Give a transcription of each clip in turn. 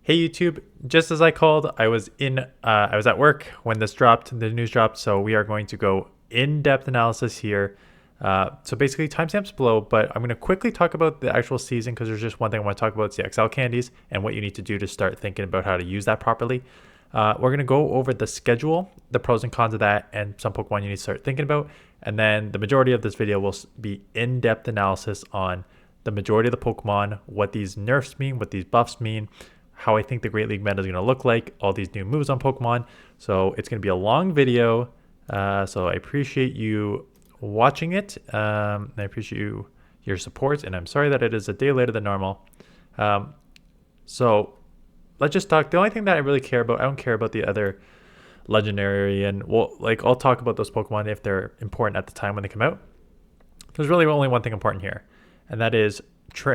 Hey YouTube, just as I called, I was at work when this dropped, the news dropped, so we are going to go in-depth analysis here. So basically timestamps below, but I'm going to quickly talk about the actual season because there's just one thing I want to talk about. It's the XL candies and what you need to do to start thinking about how to use that properly. We're going to go over the schedule, the pros and cons of that, and some Pokemon you need to start thinking about. And then the majority of this video will be in-depth analysis on the majority of the Pokemon, what these nerfs mean, what these buffs mean, how I think the Great League meta is going to look like, all these new moves on Pokemon. So it's going to be a long video. So I appreciate you watching it. I appreciate your support, and I'm sorry that it is a day later than normal. So let's just talk. The only thing that I really care about, I don't care about the other legendary, and I'll talk about those Pokemon if they're important at the time when they come out. There's really only one thing important here, and that is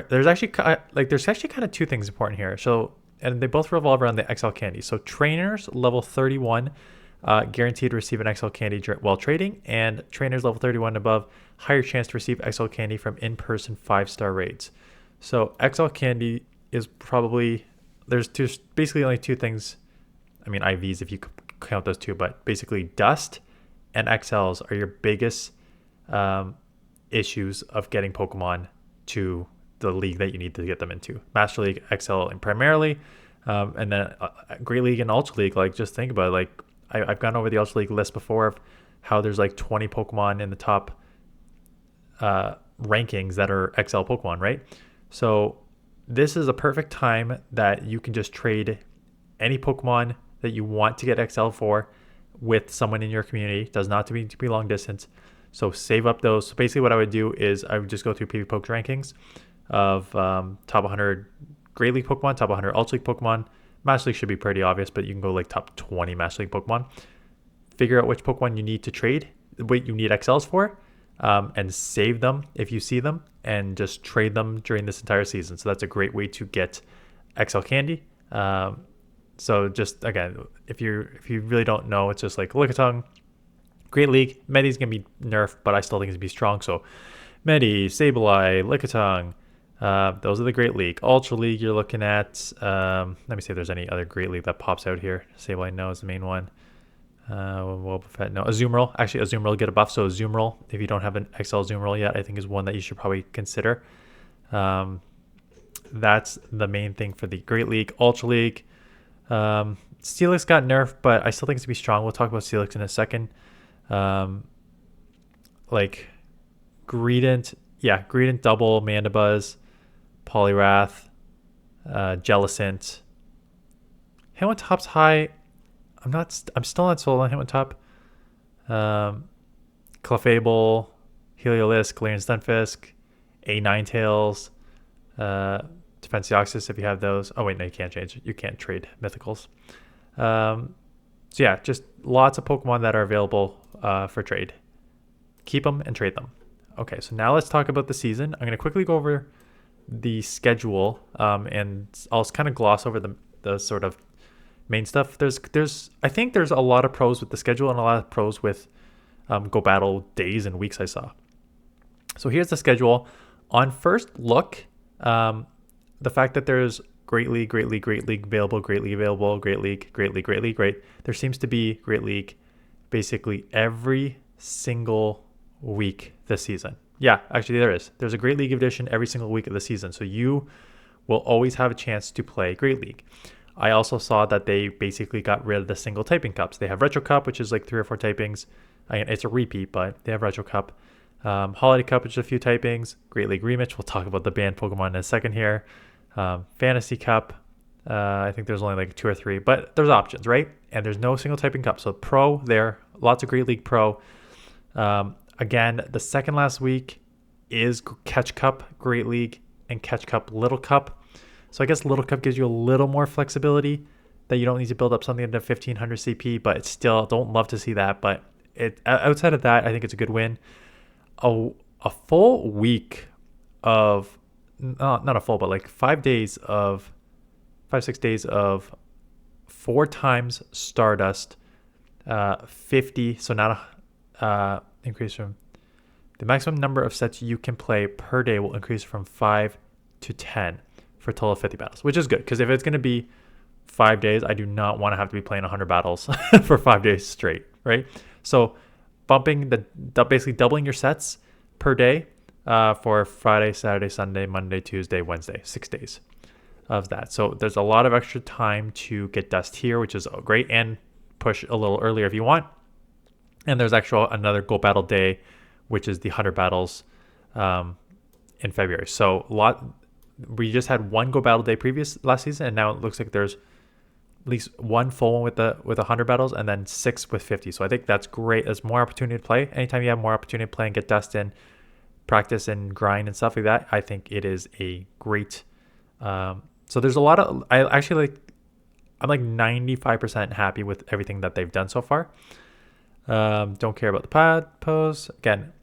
there's actually kind of two things important here. So, and they both revolve around the XL candy. So trainers level 31 guaranteed to receive an XL candy while trading, and trainers level 31 and above higher chance to receive XL candy from in-person 5-star raids. So XL candy is probably, there's basically only two things. I mean IVs if you count those two, but basically dust and XLs are your biggest issues of getting Pokemon to the league that you need to get them into. Master League, XL, and primarily, and then Great League and Ultra League. Like, just think about it. Like, I've gone over the Ultra League list before of how there's like 20 Pokemon in the top rankings that are XL Pokemon, right? So this is a perfect time that you can just trade any Pokemon that you want to get XL for with someone in your community. It does not have to be long distance. So save up those. So basically what I would do is I would just go through PvPoke rankings of top 100 Great League Pokemon, top 100 Ultra League Pokemon. Master League should be pretty obvious, but you can go like top 20 Master League Pokemon. Figure out which Pokemon you need to trade, what you need XLs for, and save them if you see them, and just trade them during this entire season. So that's a great way to get XL candy. So just, again, if you really don't know, it's just like Lickitung, Great League. Medi's going to be nerfed, but I still think it's going to be strong. So Medi, Sableye, Lickitung, those are the Great League. Ultra League, you're looking at, let me see if there's any other Great League that pops out here. Sableye, no, is the main one. Wobbuffet, no. Azumarill, actually Azumarill get a buff. So Azumarill, if you don't have an XL Azumarill yet, I think is one that you should probably consider. That's the main thing for the Great League. Ultra League, Steelix got nerfed, but I still think it's going to be strong. We'll talk about Steelix in a second. Like Greedent double, Mandibuzz, Poliwrath, Jellicent. Hitmontop's high. I'm still not sold on Hitmontop. Clefable, Heliolisk, Galarian Stunfisk, a Ninetales, Defense Deoxys if you have those. Oh wait, no, you can't change. You can't trade Mythicals. So yeah, just lots of Pokemon that are available for trade. Keep them and trade them. Okay, so now let's talk about the season. I'm going to quickly go over the schedule, and I'll kind of gloss over the sort of main stuff. I think there's a lot of pros with the schedule and a lot of pros with Go Battle days and weeks I saw. So here's the schedule. On first look, the fact that there's Great League available, Great League available, Great League, Great. There seems to be Great League basically every single week this season. Yeah, actually there is. There's a Great League edition every single week of the season. So you will always have a chance to play Great League. I also saw that they basically got rid of the single typing cups. They have Retro Cup, which is like 3 or 4 typings. It's a repeat, but they have Retro Cup. Holiday Cup, which is a few typings. Great League Rematch. We'll talk about the banned Pokemon in a second here. Fantasy Cup. I think there's only like 2 or 3, but there's options, right? And there's no single typing cup. So Pro there, lots of Great League Pro. Again, the second last week is Catch Cup Great League and Catch Cup Little Cup. So I guess Little Cup gives you a little more flexibility that you don't need to build up something into 1500 CP, but it's still, don't love to see that. But outside of that, I think it's a good win. A full week of, not a full, but like 5 days of, 5-6 days of 4 times Stardust, 50. So not a increase from the maximum number of sets you can play per day will increase from 5 to 10 for a total of 50 battles, which is good because if it's going to be 5 days. I do not want to have to be playing 100 battles for 5 days straight, right? So bumping basically doubling your sets per day for Friday, Saturday, Sunday, Monday, Tuesday, Wednesday, 6 days of that. So there's a lot of extra time to get dust here, which is great, and push a little earlier if you want. And there's actually another Go Battle Day, which is the 100 battles in February. So we just had one Go Battle Day last season, and now it looks like there's at least one full one with 100 battles, and then 6 with 50. So I think that's great. There's more opportunity to play. Anytime you have more opportunity to play and get dust in, practice and grind and stuff like that, I think it is a great. So there's a lot of. I'm like 95% happy with everything that they've done so far. Don't care about the pad pose. Again,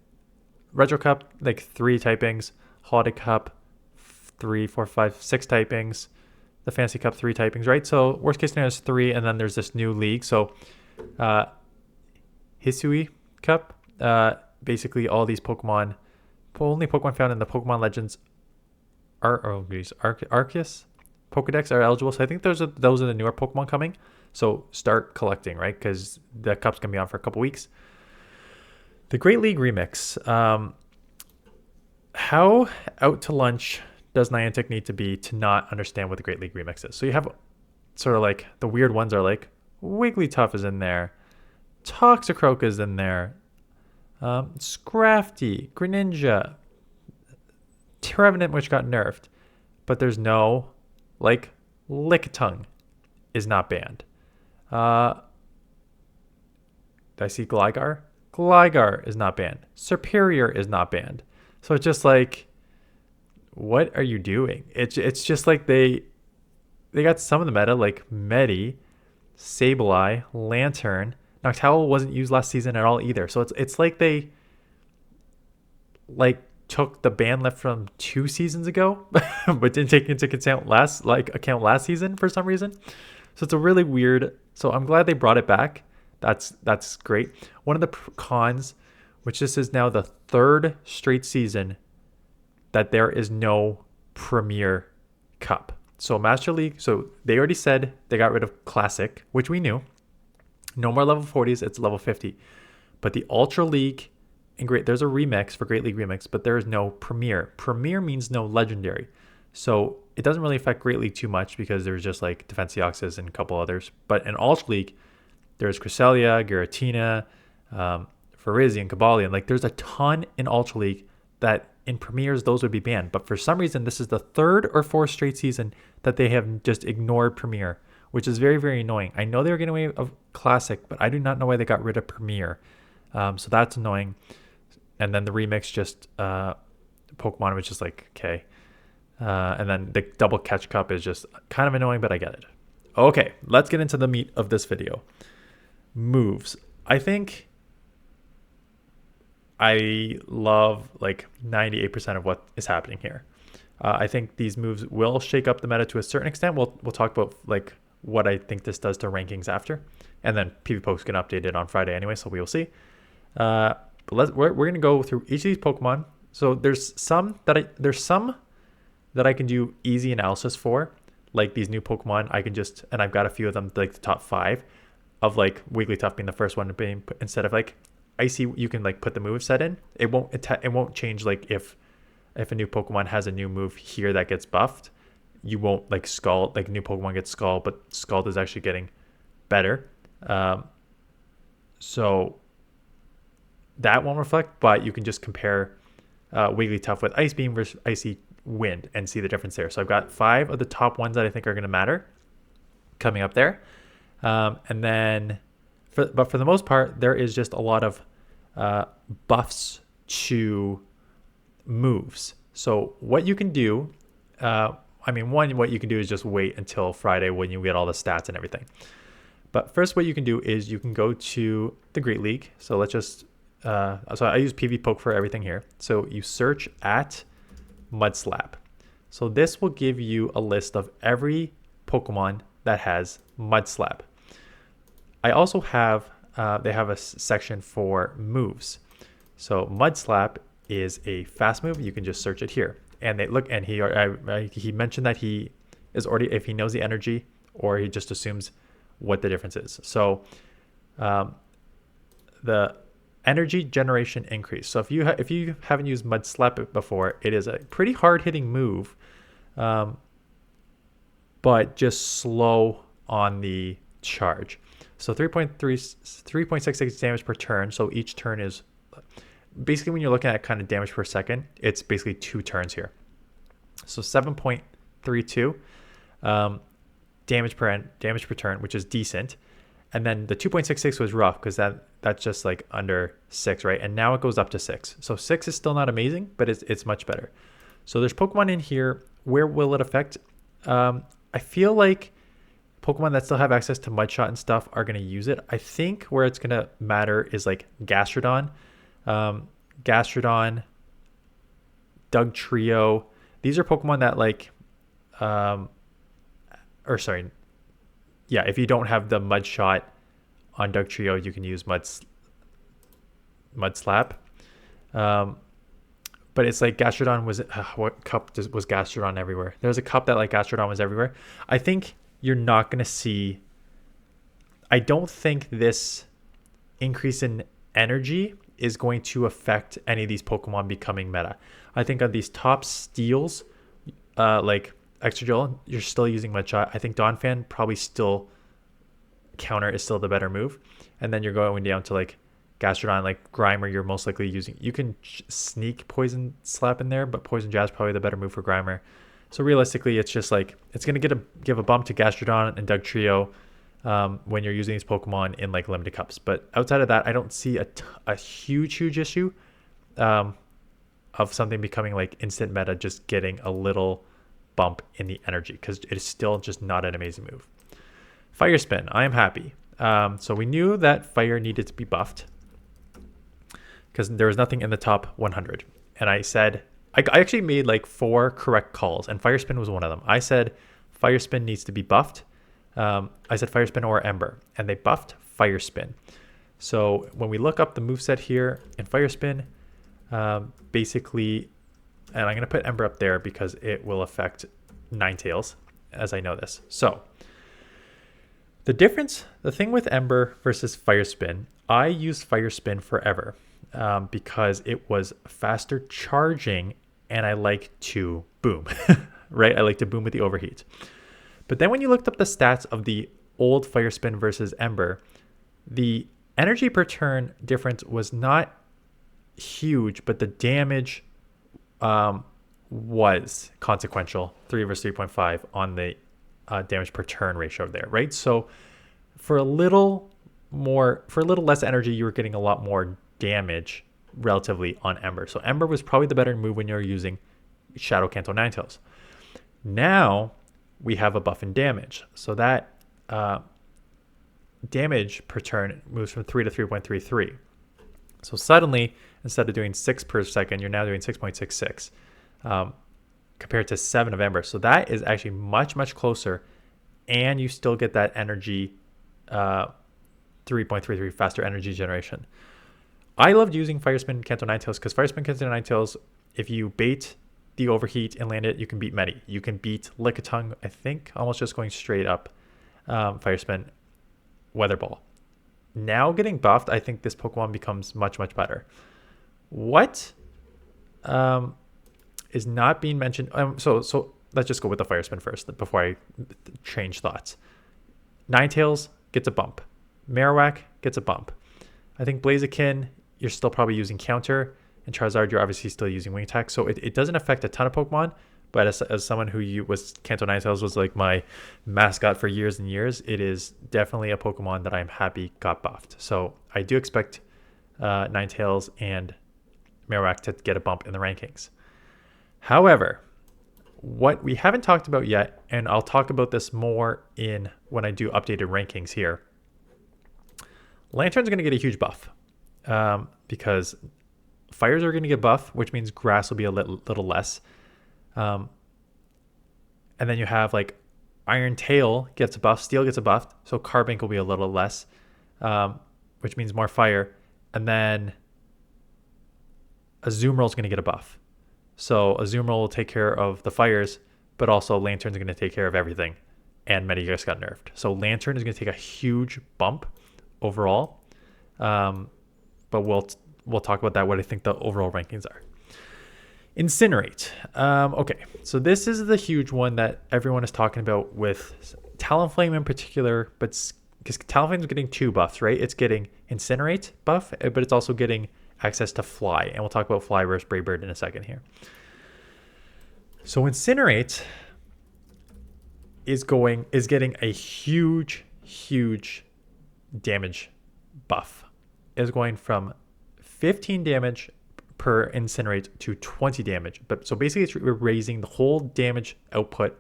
Retro Cup, like 3 typings. Holiday Cup, 3, 4, 5, 6 typings. The Fantasy Cup, 3 typings, right? So worst case scenario is 3, and then there's this new league. So Hisui Cup, basically all these Pokemon, only Pokemon found in the Pokemon Legends Arceus Pokedex are eligible. So I think those are the newer Pokemon coming. So start collecting, right? Because the cup's gonna be on for a couple weeks. The Great League Remix. How out to lunch does Niantic need to be to not understand what the Great League Remix is? So you have sort of like the weird ones are like Wigglytuff is in there, Toxicroak is in there, Scrafty, Greninja, Trevenant, which got nerfed, but there's no like Lickitung is not banned. Did I see Gligar? Gligar is not banned. Superior is not banned. So it's just like, what are you doing? It's just like they got some of the meta like Medi, Sableye, Lantern. Noctowl wasn't used last season at all either. So it's like they like took the ban lift from 2 seasons ago, but didn't take into account last season for some reason. So it's a really weird. So I'm glad they brought it back. That's great. One of the cons, which this is now the 3rd straight season that there is no Premier Cup. So Master League, so they already said they got rid of Classic, which we knew. No more level 40s, it's level 50. But the Ultra League and there's a remix for Great League Remix, but there is no Premier. Premier means no Legendary. So it doesn't really affect Great League too much because there's just like Defenseoxys and a couple others. But in Ultra League, there's Cresselia, Giratina, Farizian, Cobalion. Like there's a ton in Ultra League that in Premiers, those would be banned. But for some reason, this is the 3rd or 4th straight season that they have just ignored Premier, which is very, very annoying. I know they were getting away with Classic, but I do not know why they got rid of Premier. So that's annoying. And then the remix just Pokemon was just like, okay. And then the double catch cup is just kind of annoying, but I get it. Okay, let's get into the meat of this video. Moves. I think I love like 98% of what is happening here. I think these moves will shake up the meta to a certain extent. We'll talk about like what I think this does to rankings after, and then PvPoke's gonna update it on Friday anyway, so we will see. But we're gonna go through each of these Pokemon. So there's some that I can do easy analysis for, like these new Pokemon. I can just, and I've got a few of them, like the top 5 of like Wigglytuff being the first one to be instead of like Icy, you can like put the move set in. It won't change like if a new Pokemon has a new move here that gets buffed, you won't like Scald, like new Pokemon gets Scald, but Scald is actually getting better. So that won't reflect, but you can just compare Wigglytuff with Ice Beam versus Icy Wind and see the difference there. So I've got 5 of the top ones that I think are going to matter coming up there. And then, but for the most part, there is just a lot of buffs to moves. So what you can do, what you can do is just wait until Friday when you get all the stats and everything. But first, what you can do is you can go to the Great League. So let's just, so I use PvPoke for everything here. So you search at Mudslap. So this will give you a list of every Pokemon that has Mudslap. I also have, they have a section for moves. So Mudslap is a fast move. You can just search it here. And they look, and he mentioned that he is already, if he knows the energy or he just assumes what the difference is. So the energy generation increase. So if you haven't used Mud Slap before, it is a pretty hard hitting move, but just slow on the charge. So 3.66 damage per turn. So each turn is basically, when you're looking at kind of damage per second, it's basically 2 turns here. So 7.32 damage per turn, which is decent. And then the 2.66 was rough because that's just like under 6, right? And now it goes up to 6. So 6 is still not amazing, but it's much better. So there's Pokemon in here. Where will it affect? I feel like Pokemon that still have access to Mud Shot and stuff are going to use it. I think where it's going to matter is like Gastrodon, Dugtrio. These are Pokemon that like, if you don't have the Mud Shot on Dugtrio, you can use Mud Slap. But it's like Gastrodon was, what cup was Gastrodon everywhere? There's a cup that like Gastrodon was everywhere. I think you're not going to see, I don't think this increase in energy is going to affect any of these Pokemon becoming meta. I think on these top steals, like Excadrill, you're still using Mud Shot. I think Donphan probably still counter is still the better move. And then you're going down to like Gastrodon, like Grimer, you're most likely using. You can sneak Poison Slap in there, but Poison Jab is probably the better move for Grimer. So realistically, it's just like it's going to give a bump to Gastrodon and Dugtrio when you're using these Pokemon in like limited cups. But outside of that, I don't see a huge issue of something becoming like instant meta, just getting a little bump in the energy, because it is still just not an amazing move. Fire Spin, I am happy. So we knew that Fire needed to be buffed because there was nothing in the top 100. And I said, I actually made like 4 correct calls, and Fire Spin was one of them. I said Fire Spin needs to be buffed. I said Fire Spin or Ember, and they buffed Fire Spin. So when we look up the moveset here in Fire Spin, basically, and I'm going to put Ember up there because it will affect Ninetales, as I know this. So the thing with Ember versus Fire Spin, I used Fire Spin forever because it was faster charging, and I like to boom, right? I like to boom with the overheat. But then when you looked up the stats of the old Fire Spin versus Ember, the energy per turn difference was not huge, but the damage was consequential, 3 versus 3.5 on the damage per turn ratio there, right? So for a little less energy, you were getting a lot more damage relatively on Ember. So Ember was probably the better move when you're using Shadow Kanto Ninetales. Now we have a buff in damage. So that damage per turn moves from 3 to 3.33. So suddenly, instead of doing 6 per second, you're now doing 6.66 compared to 7 of Ember. So that is actually much, much closer. And you still get that energy, 3.33 faster energy generation. I loved using Fire Spin Kanto Ninetales because Fire Spin Kanto Ninetales, if you bait the overheat and land it, you can beat Medi. You can beat Lickitung, I think, almost just going straight up Fire Spin Weather Ball. Now getting buffed, I think this Pokemon becomes much, much better. What is not being mentioned? So let's just go with the Fire Spin first before I change thoughts. Ninetales gets a bump. Marowak gets a bump. I think Blaziken, you're still probably using Counter, and Charizard, you're obviously still using Wing Attack. So it doesn't affect a ton of Pokemon, but as someone who was Kanto Ninetales was like my mascot for years and years, it is definitely a Pokemon that I'm happy got buffed. So I do expect Ninetales and Marowak to get a bump in the rankings. However, what we haven't talked about yet, and I'll talk about this more when I do updated rankings here, Lantern's going to get a huge buff because Fires are going to get buff, which means Grass will be a little less. And then you have like Iron Tail gets a buff, Steel gets a buff, so Carbink will be a little less, which means more fire. And then Azumarill is going to get a buff. So Azumarill will take care of the fires, but also Lantern's going to take care of everything and Medicham got nerfed. So Lantern is going to take a huge bump overall. But we'll talk about that, what I think the overall rankings are. Incinerate. Okay, so this is the huge one that everyone is talking about with Talonflame in particular, but because Talonflame is getting 2 buffs, right? It's getting Incinerate buff, but it's also getting access to Fly, and we'll talk about Fly versus Brave Bird in a second here. So Incinerate is getting a huge damage buff. Is going from 15 damage per Incinerate to 20 damage. But so basically it's raising the whole damage output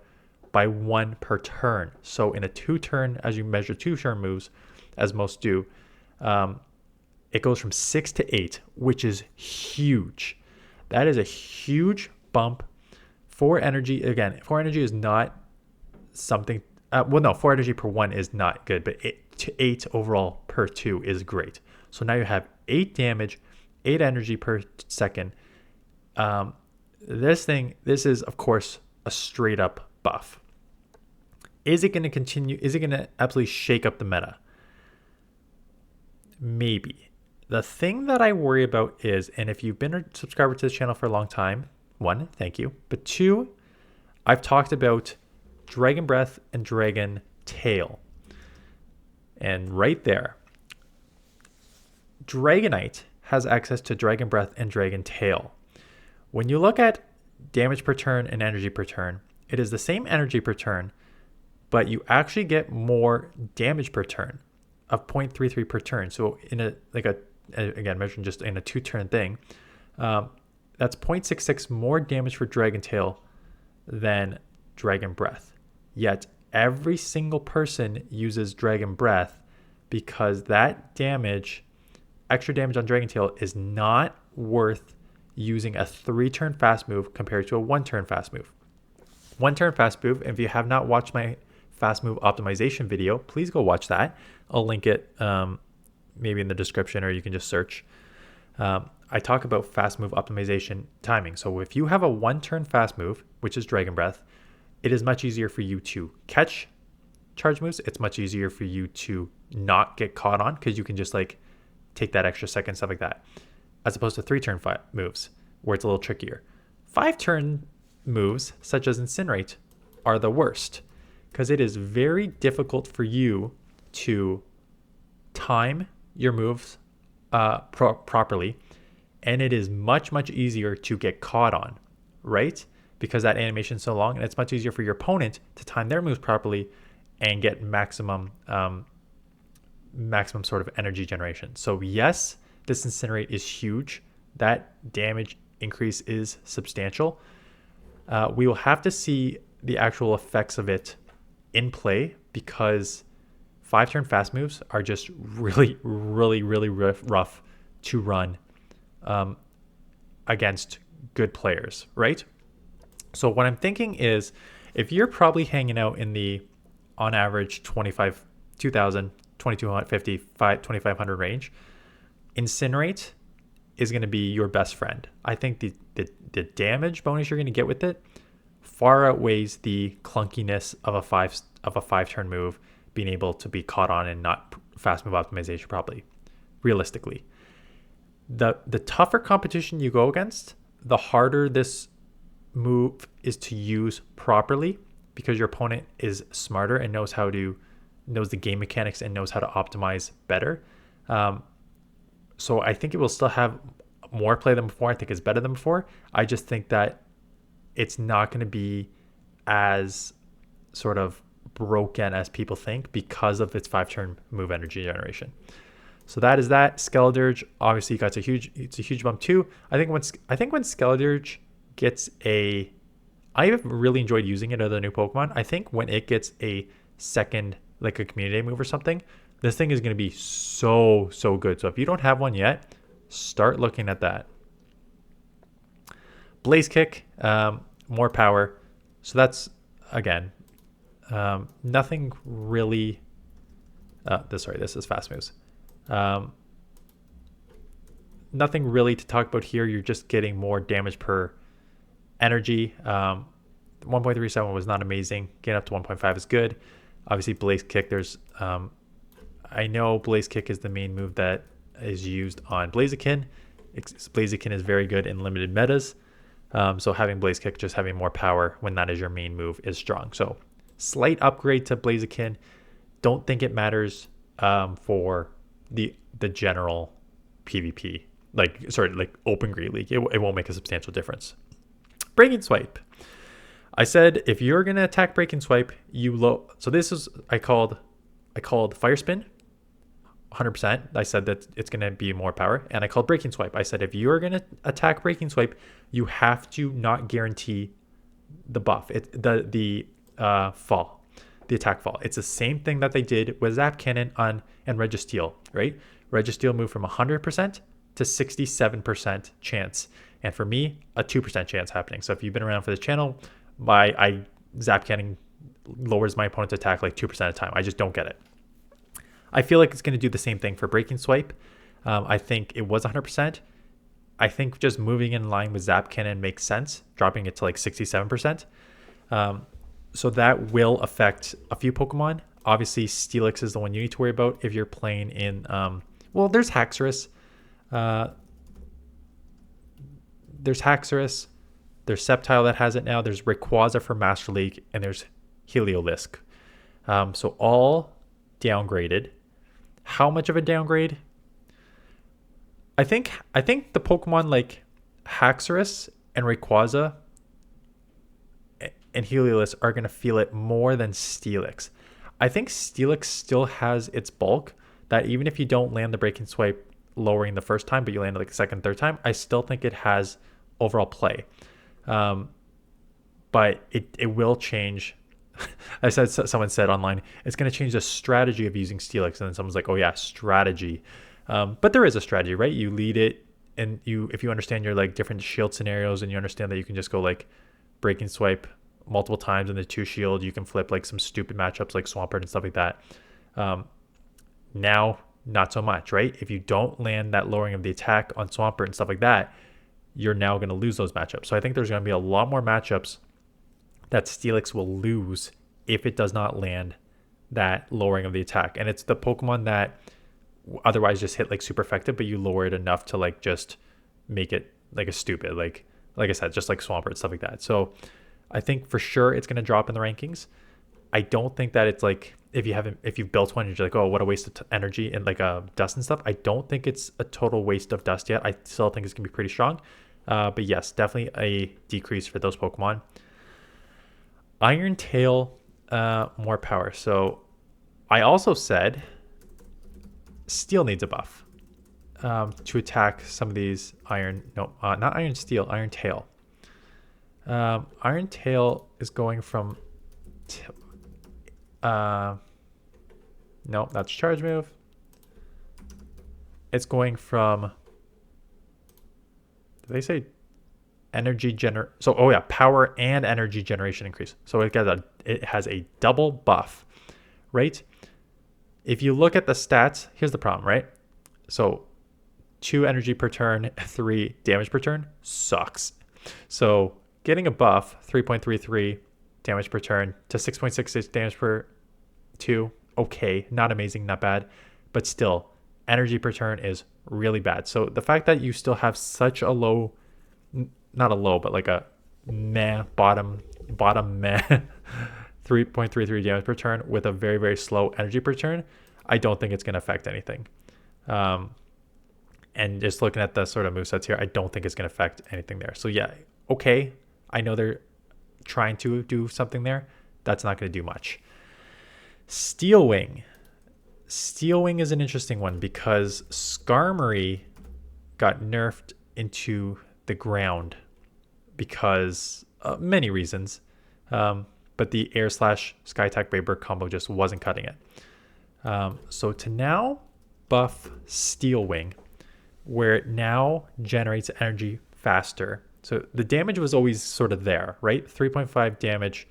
by 1 per turn. So in a 2-turn, as you measure 2-turn moves, as most do, it goes from 6 to 8, which is huge. That is a huge bump. 4 energy, again, 4 energy is not something, 4 energy per 1 is not good, but 8 overall per 2 is great. So now you have 8 damage, 8 energy per second. This is, of course, a straight up buff. Is it going to continue? Is it going to absolutely shake up the meta? Maybe. The thing that I worry about is, and if you've been a subscriber to this channel for a long time, 1, thank you. But 2, I've talked about Dragon Breath and Dragon Tail. And right there, Dragonite has access to Dragon Breath and Dragon Tail. When you look at damage per turn and energy per turn, it is the same energy per turn, but you actually get more damage per turn of 0.33 per turn. So in again, measuring just in a 2-turn thing, that's 0.66 more damage for Dragon Tail than Dragon Breath. Yet every single person uses Dragon Breath because that damage, extra damage on Dragon Tail, is not worth using a 3-turn fast move compared to a 1-turn fast move. 1-turn fast move, if you have not watched my fast move optimization video, please go watch that. I'll link it maybe in the description, or you can just search. I talk about fast move optimization timing. So if you have a 1-turn fast move, which is Dragon Breath, it is much easier for you to catch charge moves. It's much easier for you to not get caught on because you can just like take that extra second, stuff like that, as opposed to 3-turn moves where it's a little trickier. 5-turn moves, such as Incinerate, are the worst because it is very difficult for you to time your moves properly, and it is much easier to get caught on, right? Because that animation is so long, and it's much easier for your opponent to time their moves properly and get maximum sort of energy generation. So yes, this Incinerate is huge. That damage increase is substantial. We will have to see the actual effects of it in play because 5-turn fast moves are just really rough to run against good players, right? So what I'm thinking is, if you're probably hanging out in the, on average, 2,000, 2,250, 2,500 range, Incinerate is going to be your best friend. I think the damage bonus you're going to get with it far outweighs the clunkiness of a 5-turn move being able to be caught on and not fast move optimization properly. Realistically, the tougher competition you go against, the harder this move is to use properly because your opponent is smarter and knows the game mechanics and knows how to optimize better. So I think it will still have more play than before. I think it's better than before. I just think that it's not going to be as sort of broken as people think because of its 5-turn move energy generation. So that is that. Skeledirge obviously got it's a huge bump too. I think when Skeledirge gets I have really enjoyed using it as a new Pokemon. I think when it gets a second, like a community move or something, this thing is going to be so good. So if you don't have one yet, start looking at that. Blaze Kick, more power. So that's, again, nothing really. This is fast moves. Nothing really to talk about here. You're just getting more damage per energy. 1.37 was not amazing. Getting up to 1.5 is good. Obviously, Blaze Kick, I know Blaze Kick is the main move that is used on Blaziken. Blaziken is very good in limited metas. So having Blaze Kick, just having more power when that is your main move, is strong. So slight upgrade to Blaziken. Don't think it matters for the general PvP. Like Open Great League. It won't make a substantial difference. Break and Swipe. I said if you're gonna attack Break and Swipe, so this is I called Fire Spin, 100%. I said that it's gonna be more power, and I called Breaking Swipe. I said if you're gonna attack Breaking Swipe, you have to not guarantee the buff. The fall, the attack fall. It's the same thing that they did with Zap Cannon and Registeel, right? Registeel moved from 100% to 67% chance, and for me, a 2% chance happening. So if you've been around for this channel, I Zap Cannon lowers my opponent's attack like 2% of the time. I just don't get it. I feel like it's going to do the same thing for Breaking Swipe. I think it was 100%. I think just moving in line with Zap Cannon makes sense, dropping it to like 67%. So that will affect a few Pokemon. Obviously, Steelix is the one you need to worry about if you're playing in... well, there's Haxorus. There's Sceptile that has it now. There's Rayquaza for Master League, and there's Heliolisk. So all downgraded. How much of a downgrade? I think the Pokemon like Haxorus and Rayquaza and Heliolisk are going to feel it more than Steelix. I think Steelix still has its bulk that even if you don't land the Break and Swipe lowering the first time, but you land it like the second, third time, I still think it has overall play. But it will change. Someone said online, it's going to change the strategy of using Steelix. And then someone's like, oh yeah, strategy. But there is a strategy, right? You lead it, and if you understand your like different shield scenarios, and you understand that you can just go like Break and Swipe multiple times in the 2 shield, you can flip like some stupid matchups like Swampert and stuff like that. Now, not so much, right? If you don't land that lowering of the attack on Swampert and stuff like that, you're now going to lose those matchups. So I think there's going to be a lot more matchups that Steelix will lose if it does not land that lowering of the attack. And it's the Pokemon that otherwise just hit like super effective, but you lower it enough to like just make it like a stupid, like I said, just like Swampert, stuff like that. So I think for sure it's going to drop in the rankings. I don't think that it's like if you've built one, you're like, oh, what a waste of energy and like dust and stuff. I don't think it's a total waste of dust yet. I still think it's gonna be pretty strong. But yes, definitely a decrease for those Pokemon. Iron Tail, more power. So I also said Steel needs a buff to attack some of these not Iron Steel, Iron Tail. Iron Tail is going from no, that's charge move. It's going from, did they say energy so oh yeah, power and energy generation increase. So it has a double buff, right? If you look at the stats, here's the problem, right? So 2 energy per turn, 3 damage per turn sucks. So getting a buff, 3.33 damage per turn to 6.66 damage per 2, okay, not amazing, not bad, but still energy per turn is really bad. So the fact that you still have such a low, not a low, but like a bottom 3.33 damage per turn with a very, very slow energy per turn, I don't think it's going to affect anything. And just looking at the sort of movesets here, I don't think it's going to affect anything there. So yeah, okay, I know they're trying to do something there. That's not going to do much. Steel Wing. Steel Wing is an interesting one because Skarmory got nerfed into the ground because many reasons. But the Air Slash Sky Attack Brave Bird combo just wasn't cutting it. So to now buff Steel Wing, where it now generates energy faster. So the damage was always sort of there, right? 3.5 damage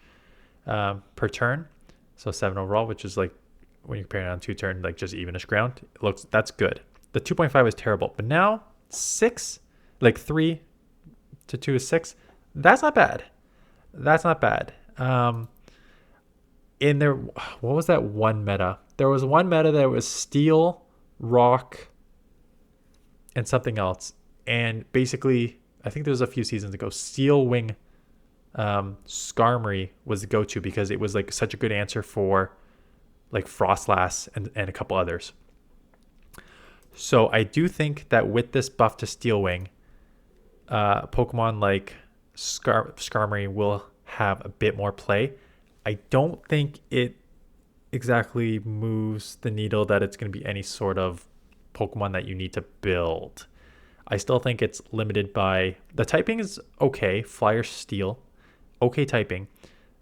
per turn. So 7 overall, which is like when you're comparing it on 2 turn, like just evenish ground. That's good. The 2.5 is terrible, but now 6, like 3 to 2 is 6. That's not bad. That's not bad. In there, what was that one meta? There was one meta that was Steel, Rock, and something else. And basically, I think there was a few seasons ago, Steel Wing Skarmory was the go-to because it was like such a good answer for like Frostlass and a couple others. So I do think that with this buff to Steel Wing, Pokemon like Skarmory will have a bit more play. I don't think it exactly moves the needle that it's going to be any sort of Pokemon that you need to build. I still think it's limited by the typing is okay. Flyer Steel, okay typing.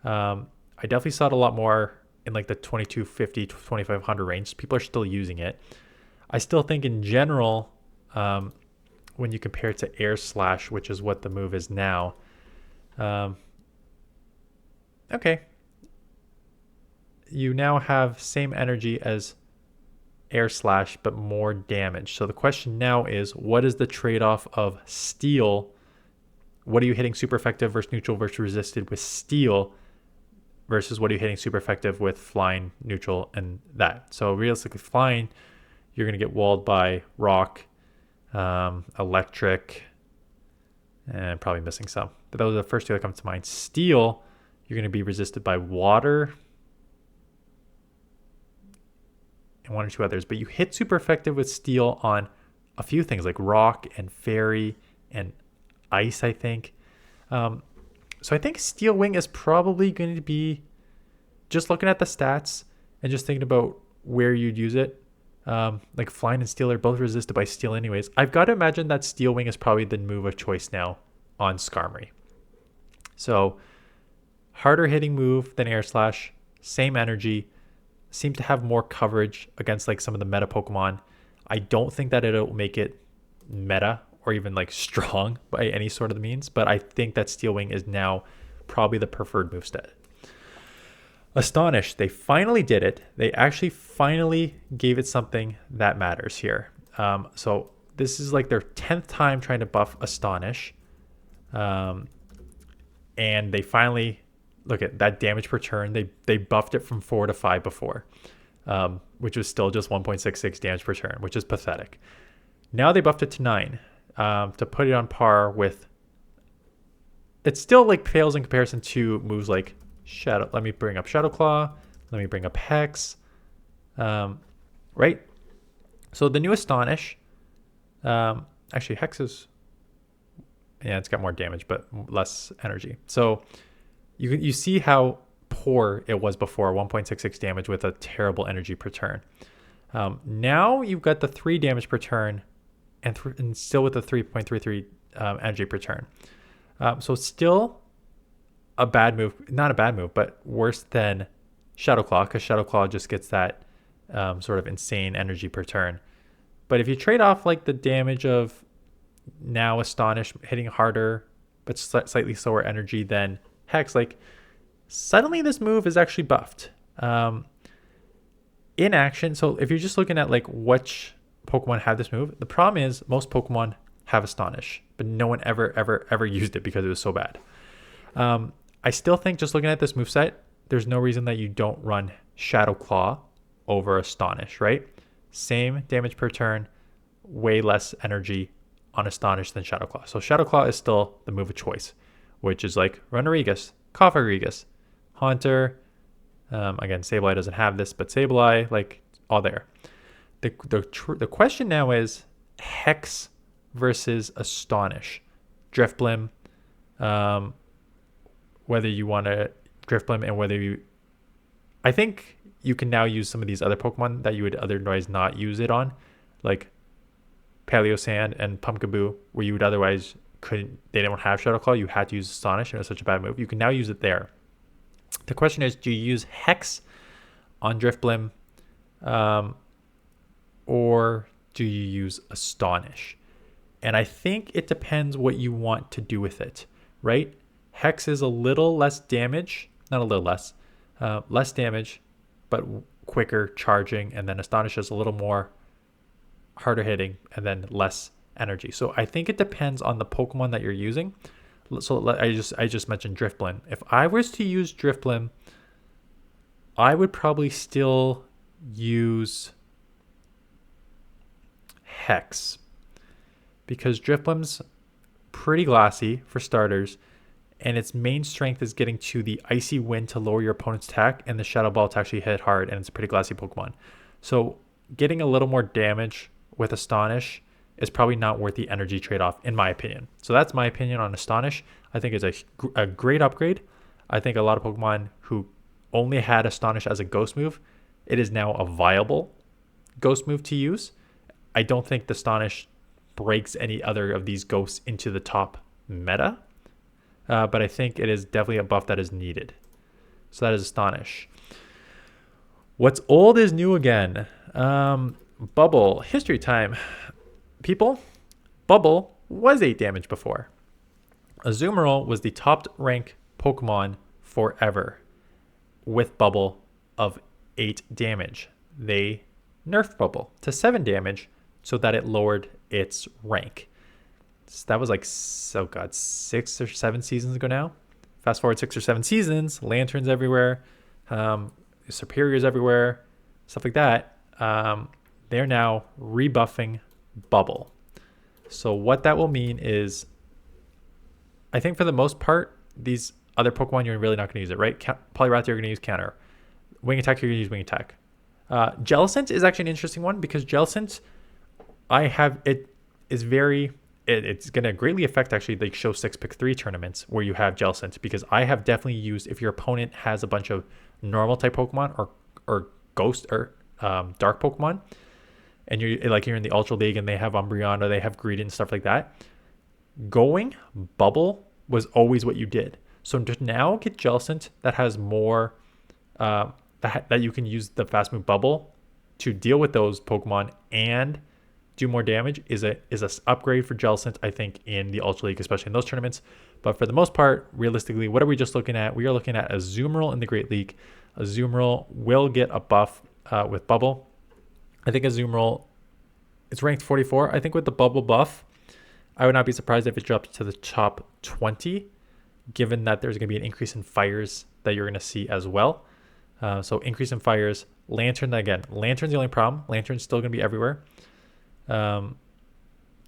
I definitely saw it a lot more in like the 2250 to 2500 range. People are still using it. I still think in general, when you compare it to Air Slash, which is what the move is now, okay. You now have same energy as Air Slash, but more damage. So the question now is, what is the trade-off of Steel? What are you hitting super effective versus neutral versus resisted with Steel versus what are you hitting super effective with flying, neutral, and that? So realistically, flying, you're going to get walled by Rock, Electric, and probably missing some. But those are the first two that come to mind. Steel, you're going to be resisted by Water, and one or two others, but you hit super effective with Steel on a few things like Rock and Fairy and Ice, I think. So I think Steel Wing is probably going to be, just looking at the stats and just thinking about where you'd use it, like Flying and Steel are both resisted by Steel anyways. I've got to imagine that Steel Wing is probably the move of choice now on Skarmory. So harder hitting move than Air Slash, same energy, seem to have more coverage against like some of the meta Pokemon. I don't think that it'll make it meta or even like strong by any sort of means, but I think that Steel Wing is now probably the preferred moveset. Astonish, they finally did it. They actually finally gave it something that matters here. So this is like their 10th time trying to buff Astonish. And they finally, look at that damage per turn. They buffed it from 4 to 5 before, which was still just 1.66 damage per turn, which is pathetic. Now they buffed it to 9 to put it on par with. It still like fails in comparison to moves like Shadow. Let me bring up Shadow Claw. Let me bring up Hex. Right. So the new Astonish. Actually, Hex is. Yeah, it's got more damage, but less energy. So you see how poor it was before, 1.66 damage with a terrible energy per turn. Now you've got the 3 damage per turn and still with the 3.33 energy per turn. So still a bad move, not a bad move, but worse than Shadow Claw, because Shadow Claw just gets that sort of insane energy per turn. But if you trade off like the damage of now Astonish hitting harder, but slightly slower energy than Hex, like suddenly this move is actually buffed. In action, so if you're just looking at like which Pokemon have this move, the problem is most Pokemon have Astonish, but no one ever used it because it was so bad. I still think just looking at this moveset, there's no reason that you don't run Shadow Claw over Astonish, right? Same damage per turn, way less energy on Astonish than Shadow Claw. So Shadow Claw is still the move of choice, which is like run Regus, Cough Regus, Haunter. Again, Sableye doesn't have this, but Sableye, like all there. The question now is Hex versus Astonish. Drifblim, whether you want to Drifblim and whether you... I think you can now use some of these other Pokemon that you would otherwise not use it on, like Paleosand and Pumpkaboo, where you would otherwise couldn't... They don't have Shadow Claw. You had to use Astonish, and it was such a bad move. You can now use it there. The question is, do you use Hex on Drifblim, or do you use Astonish? And I think it depends what you want to do with it, right? Hex is a little less damage, not a little less, less damage, but quicker charging. And then Astonish is a little more harder hitting and then less energy. So I think it depends on the Pokemon that you're using. I just mentioned Drifblim. If I was to use Drifblim, I would probably still use Hex, because Drifblim's pretty glassy for starters, and its main strength is getting to the Icy Wind to lower your opponent's attack and the Shadow Ball to actually hit hard, and it's a pretty glassy Pokemon. So getting a little more damage with Astonish is probably not worth the energy trade-off, in my opinion. So that's my opinion on Astonish. I think it's a great upgrade. I think a lot of Pokemon who only had Astonish as a ghost move, it is now a viable ghost move to use. I don't think the Astonish breaks any other of these ghosts into the top meta, but I think it is definitely a buff that is needed. So that is Astonish. What's old is new again. Bubble. History time. People, Bubble was 8 damage before. Azumarill was the top rank Pokemon forever with Bubble of 8 damage. They nerfed Bubble to 7 damage so that it lowered its rank. So that was like, 6 or 7 seasons ago now. Fast forward 6 or 7 seasons, lanterns everywhere, superiors everywhere, stuff like that. They're now rebuffing Bubble. So what that will mean is, I think for the most part, these other Pokemon, you're really not going to use it, right? Poliwrath, you're going to use Counter. Wing Attack, you're going to use Wing Attack. Jellicent is actually an interesting one, because Jellicent, it's going to greatly affect actually the Show 6 Pick 3 tournaments where you have Jellicent, because I have definitely used, if your opponent has a bunch of normal type Pokemon or ghost or dark Pokemon, and you're in the Ultra League and they have Umbreon or they have Greedent and stuff like that, going Bubble was always what you did. So to now get Jellicent that has more, that you can use the fast move Bubble to deal with those Pokemon and do more damage is a upgrade for Jellicent, I think, in the Ultra League, especially in those tournaments. But for the most part, realistically, what are we just looking at? We are looking at Azumarill in the Great League. Azumarill will get a buff with Bubble. I think Azumarill, it's ranked 44. I think with the Bubble buff, I would not be surprised if it drops to the top 20, given that there's going to be an increase in fires that you're going to see as well. So increase in fires. Lantern, again, Lantern's the only problem. Lantern's still going to be everywhere. So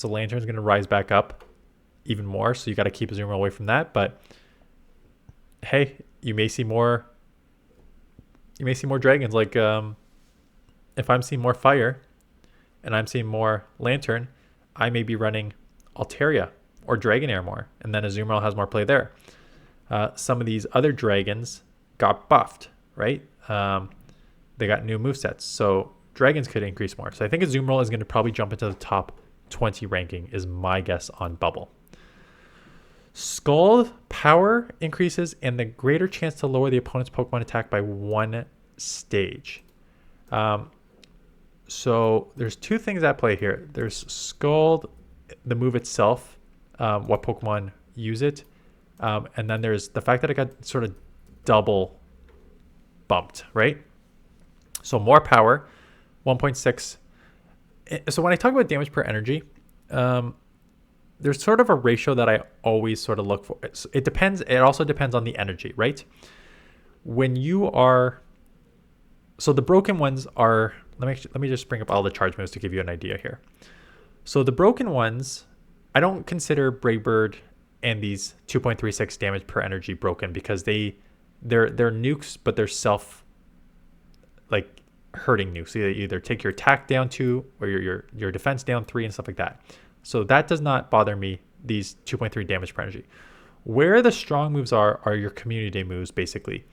Lantern's going to rise back up even more. So you got to keep Azumarill away from that. But hey, you may see more dragons. Like if I'm seeing more fire and I'm seeing more Lantern, I may be running Altaria or Dragonair more, and then Azumarill has more play there. Some of these other dragons got buffed, right? They got new movesets, so dragons could increase more. So I think Azumarill is going to probably jump into the top 20 ranking is my guess on Bubble. Scald power increases and the greater chance to lower the opponent's Pokemon attack by 1 stage. So there's 2 things at play here. There's Scald, the move itself, what Pokemon use it, and then there's the fact that it got sort of double bumped, right? So more power, 1.6. So when I talk about damage per energy, there's sort of a ratio that I always sort of look for. It depends. It also depends on the energy, right? When you are, so the broken ones are, let me just bring up all the charge moves to give you an idea here. So the broken ones, I don't consider Brave Bird and these 2.36 damage per energy broken, because they're nukes, but they're hurting nukes. So you either take your attack down 2 or your defense down 3 and stuff like that. So that does not bother me, these 2.3 damage per energy. Where the strong moves are your community day moves, basically.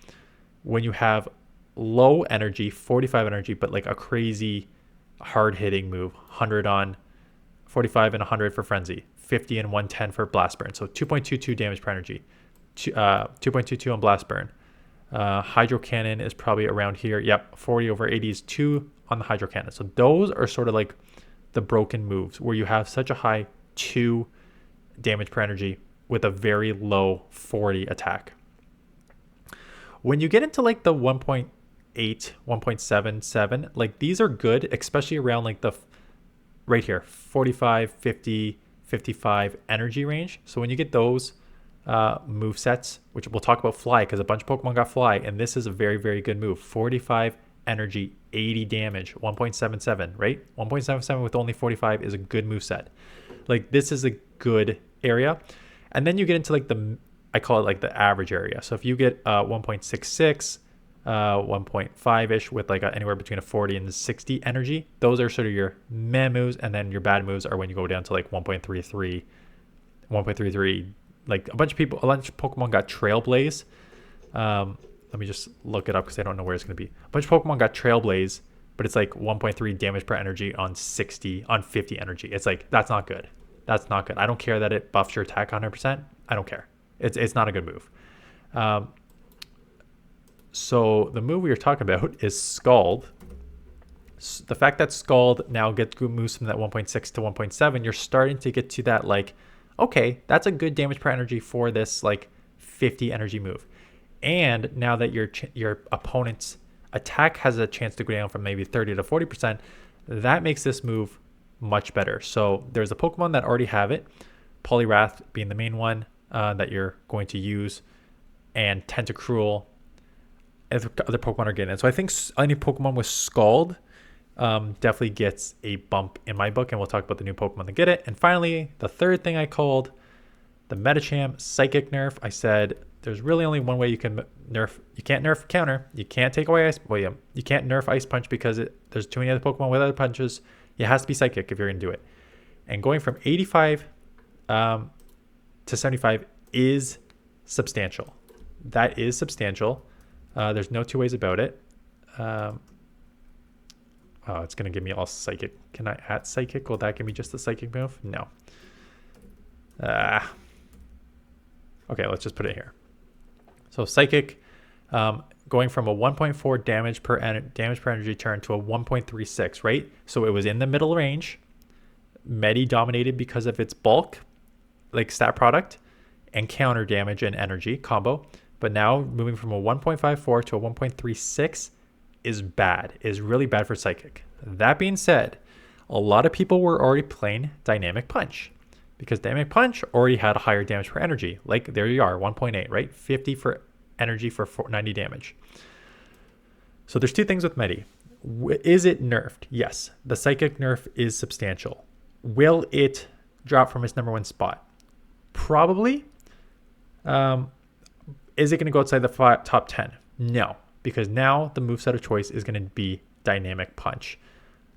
When you have low energy, 45 energy, but like a crazy hard hitting move, 100 on 45 and 100 for Frenzy, 50 and 110 for Blast Burn. So 2.22 damage per energy, 2.22 on Blast Burn. Hydro Cannon is probably around here. Yep, 40 over 80 is 2 on the Hydro Cannon. So those are sort of like the broken moves where you have such a high 2 damage per energy with a very low 40 attack. When you get into like the 1.8, 1.77, like these are good, especially around like the right here, 45, 50, 55 energy range. So when you get those, move sets, which we'll talk about Fly because a bunch of Pokemon got Fly, and this is a very, very good move. 45 energy, 80 damage, 1.77, right? 1.77 with only 45 is a good move set. Like, this is a good area. And then you get into like I call it like the average area. So if you get 1.66, 1.5-ish with like anywhere between a 40 and 60 energy, those are sort of your meh moves. And then your bad moves are when you go down to like 1.33, 1.33. Like a bunch of Pokemon got Trailblaze. Let me just look it up because I don't know where it's going to be. A bunch of Pokemon got Trailblaze, but it's like 1.3 damage per energy on 50 energy. It's like, that's not good. That's not good. I don't care that it buffs your attack 100%. I don't care. It's not a good move. So the move we were talking about is Scald. The fact that Scald now gets moves from that 1.6 to 1.7, you're starting to get to that like, okay, that's a good damage per energy for this like 50 energy move. And now that your opponent's attack has a chance to go down from maybe 30 to 40%, that makes this move much better. So there's a Pokemon that already have it, Poliwrath being the main one that you're going to use, and Tentacruel. Other Pokemon are getting it. So I think any Pokemon with Scald definitely gets a bump in my book, and we'll talk about the new Pokemon that get it. And finally, the third thing I called the Medicham Psychic Nerf. I said there's really only one way you can nerf. You can't nerf counter. You can't take away Ice. Well, yeah, you can't nerf Ice Punch because there's too many other Pokemon with other punches. It has to be Psychic if you're going to do it. And going from 85 to 75 is substantial. That is substantial. There's no two ways about it. Oh, it's going to give me all Psychic. Can I add Psychic? Will that give me just the Psychic move? No. Okay, let's just put it here. So Psychic, going from a 1.4 damage per energy turn to a 1.36, right? So it was in the middle range. Medi dominated because of its bulk, like stat product, and counter damage and energy combo. But now moving from a 1.54 to a 1.36 is really bad for Psychic. That being said, a lot of people were already playing Dynamic Punch because Dynamic Punch already had a higher damage per energy. Like there you are, 1.8, right? 50 for energy for 90 damage. So there's two things with Medi. Is it nerfed? Yes. The Psychic nerf is substantial. Will it drop from its number one spot? Probably. Is it going to go outside the top 10? No, because now the moveset of choice is going to be Dynamic Punch.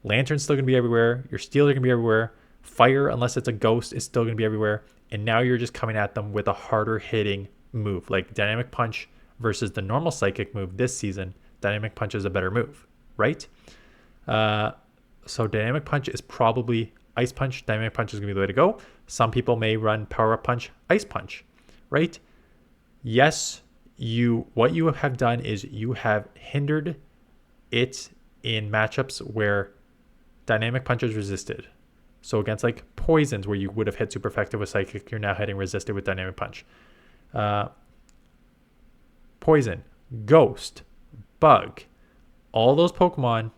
Lantern's still going to be everywhere. Your Steels are going to be everywhere. Fire, unless it's a ghost, is still going to be everywhere. And now you're just coming at them with a harder hitting move. Like Dynamic Punch versus the normal Psychic move this season, Dynamic Punch is a better move, right? So Dynamic Punch is probably Ice Punch. Dynamic Punch is going to be the way to go. Some people may run Power Up Punch, Ice Punch, right? Yes, what you have done is you have hindered it in matchups where Dynamic Punch is resisted. So against like Poisons, where you would have hit super effective with Psychic, you're now hitting resisted with Dynamic Punch. Poison, Ghost, Bug, all those Pokemon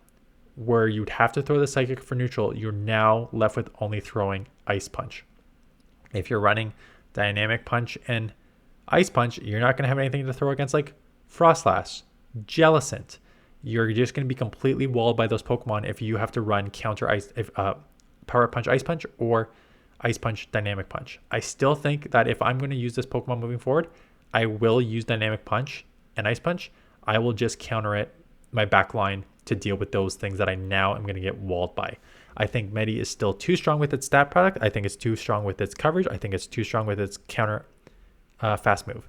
where you'd have to throw the Psychic for neutral, you're now left with only throwing Ice Punch. If you're running Dynamic Punch and Ice Punch, you're not going to have anything to throw against like Frostlass, Jellicent. You're just going to be completely walled by those Pokemon if you have to run counter Ice, Power Punch, Ice Punch, or Ice Punch, Dynamic Punch. I still think that if I'm going to use this Pokemon moving forward, I will use Dynamic Punch and Ice Punch. I will just counter it, my back line, to deal with those things that I now am going to get walled by. I think Medi is still too strong with its stat product. I think it's too strong with its coverage. I think it's too strong with its counter fast move.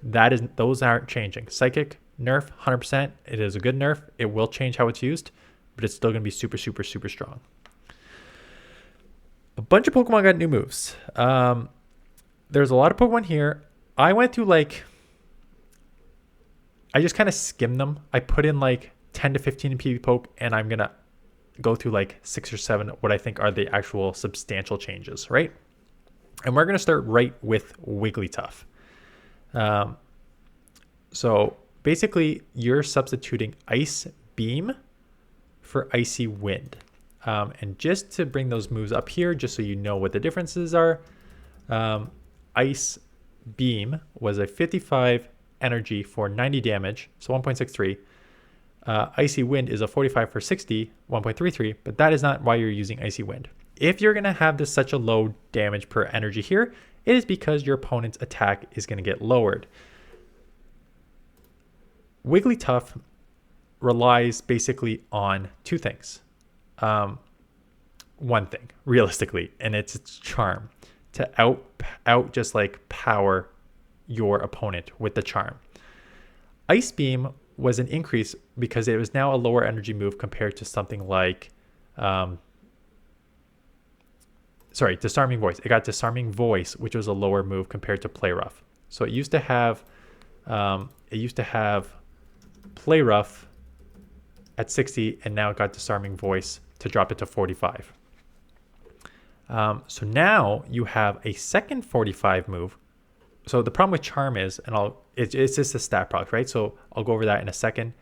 Those aren't changing. Psychic nerf 100%. It is a good nerf. It will change how it's used, but it's still going to be super, super, super strong. A bunch of Pokemon got new moves. There's a lot of Pokemon here. I went through I just kind of skimmed them. I put in 10 to 15 in PvP Poke, and I'm going to go through 6 or 7 what I think are the actual substantial changes, right? And we're going to start right with Wigglytuff. So basically, you're substituting Ice Beam for Icy Wind. And just to bring those moves up here, just so you know what the differences are, Ice Beam was a 55 energy for 90 damage, so 1.63. Icy Wind is a 45 for 60, 1.33, but that is not why you're using Icy Wind. If you're going to have this such a low damage per energy here, it is because your opponent's attack is going to get lowered. Wigglytuff relies basically on two things. One thing, realistically, and it's its charm to out just like power your opponent with the charm. Ice Beam was an increase because it was now a lower energy move compared to something like Disarming Voice. It got Disarming Voice, which was a lower move compared to Play Rough. So it used to have Play Rough at 60, and now it got Disarming Voice to drop it to 45. So now you have a second 45 move. So the problem with Charm is, and it's just a stat product, right? So I'll go over that in a second.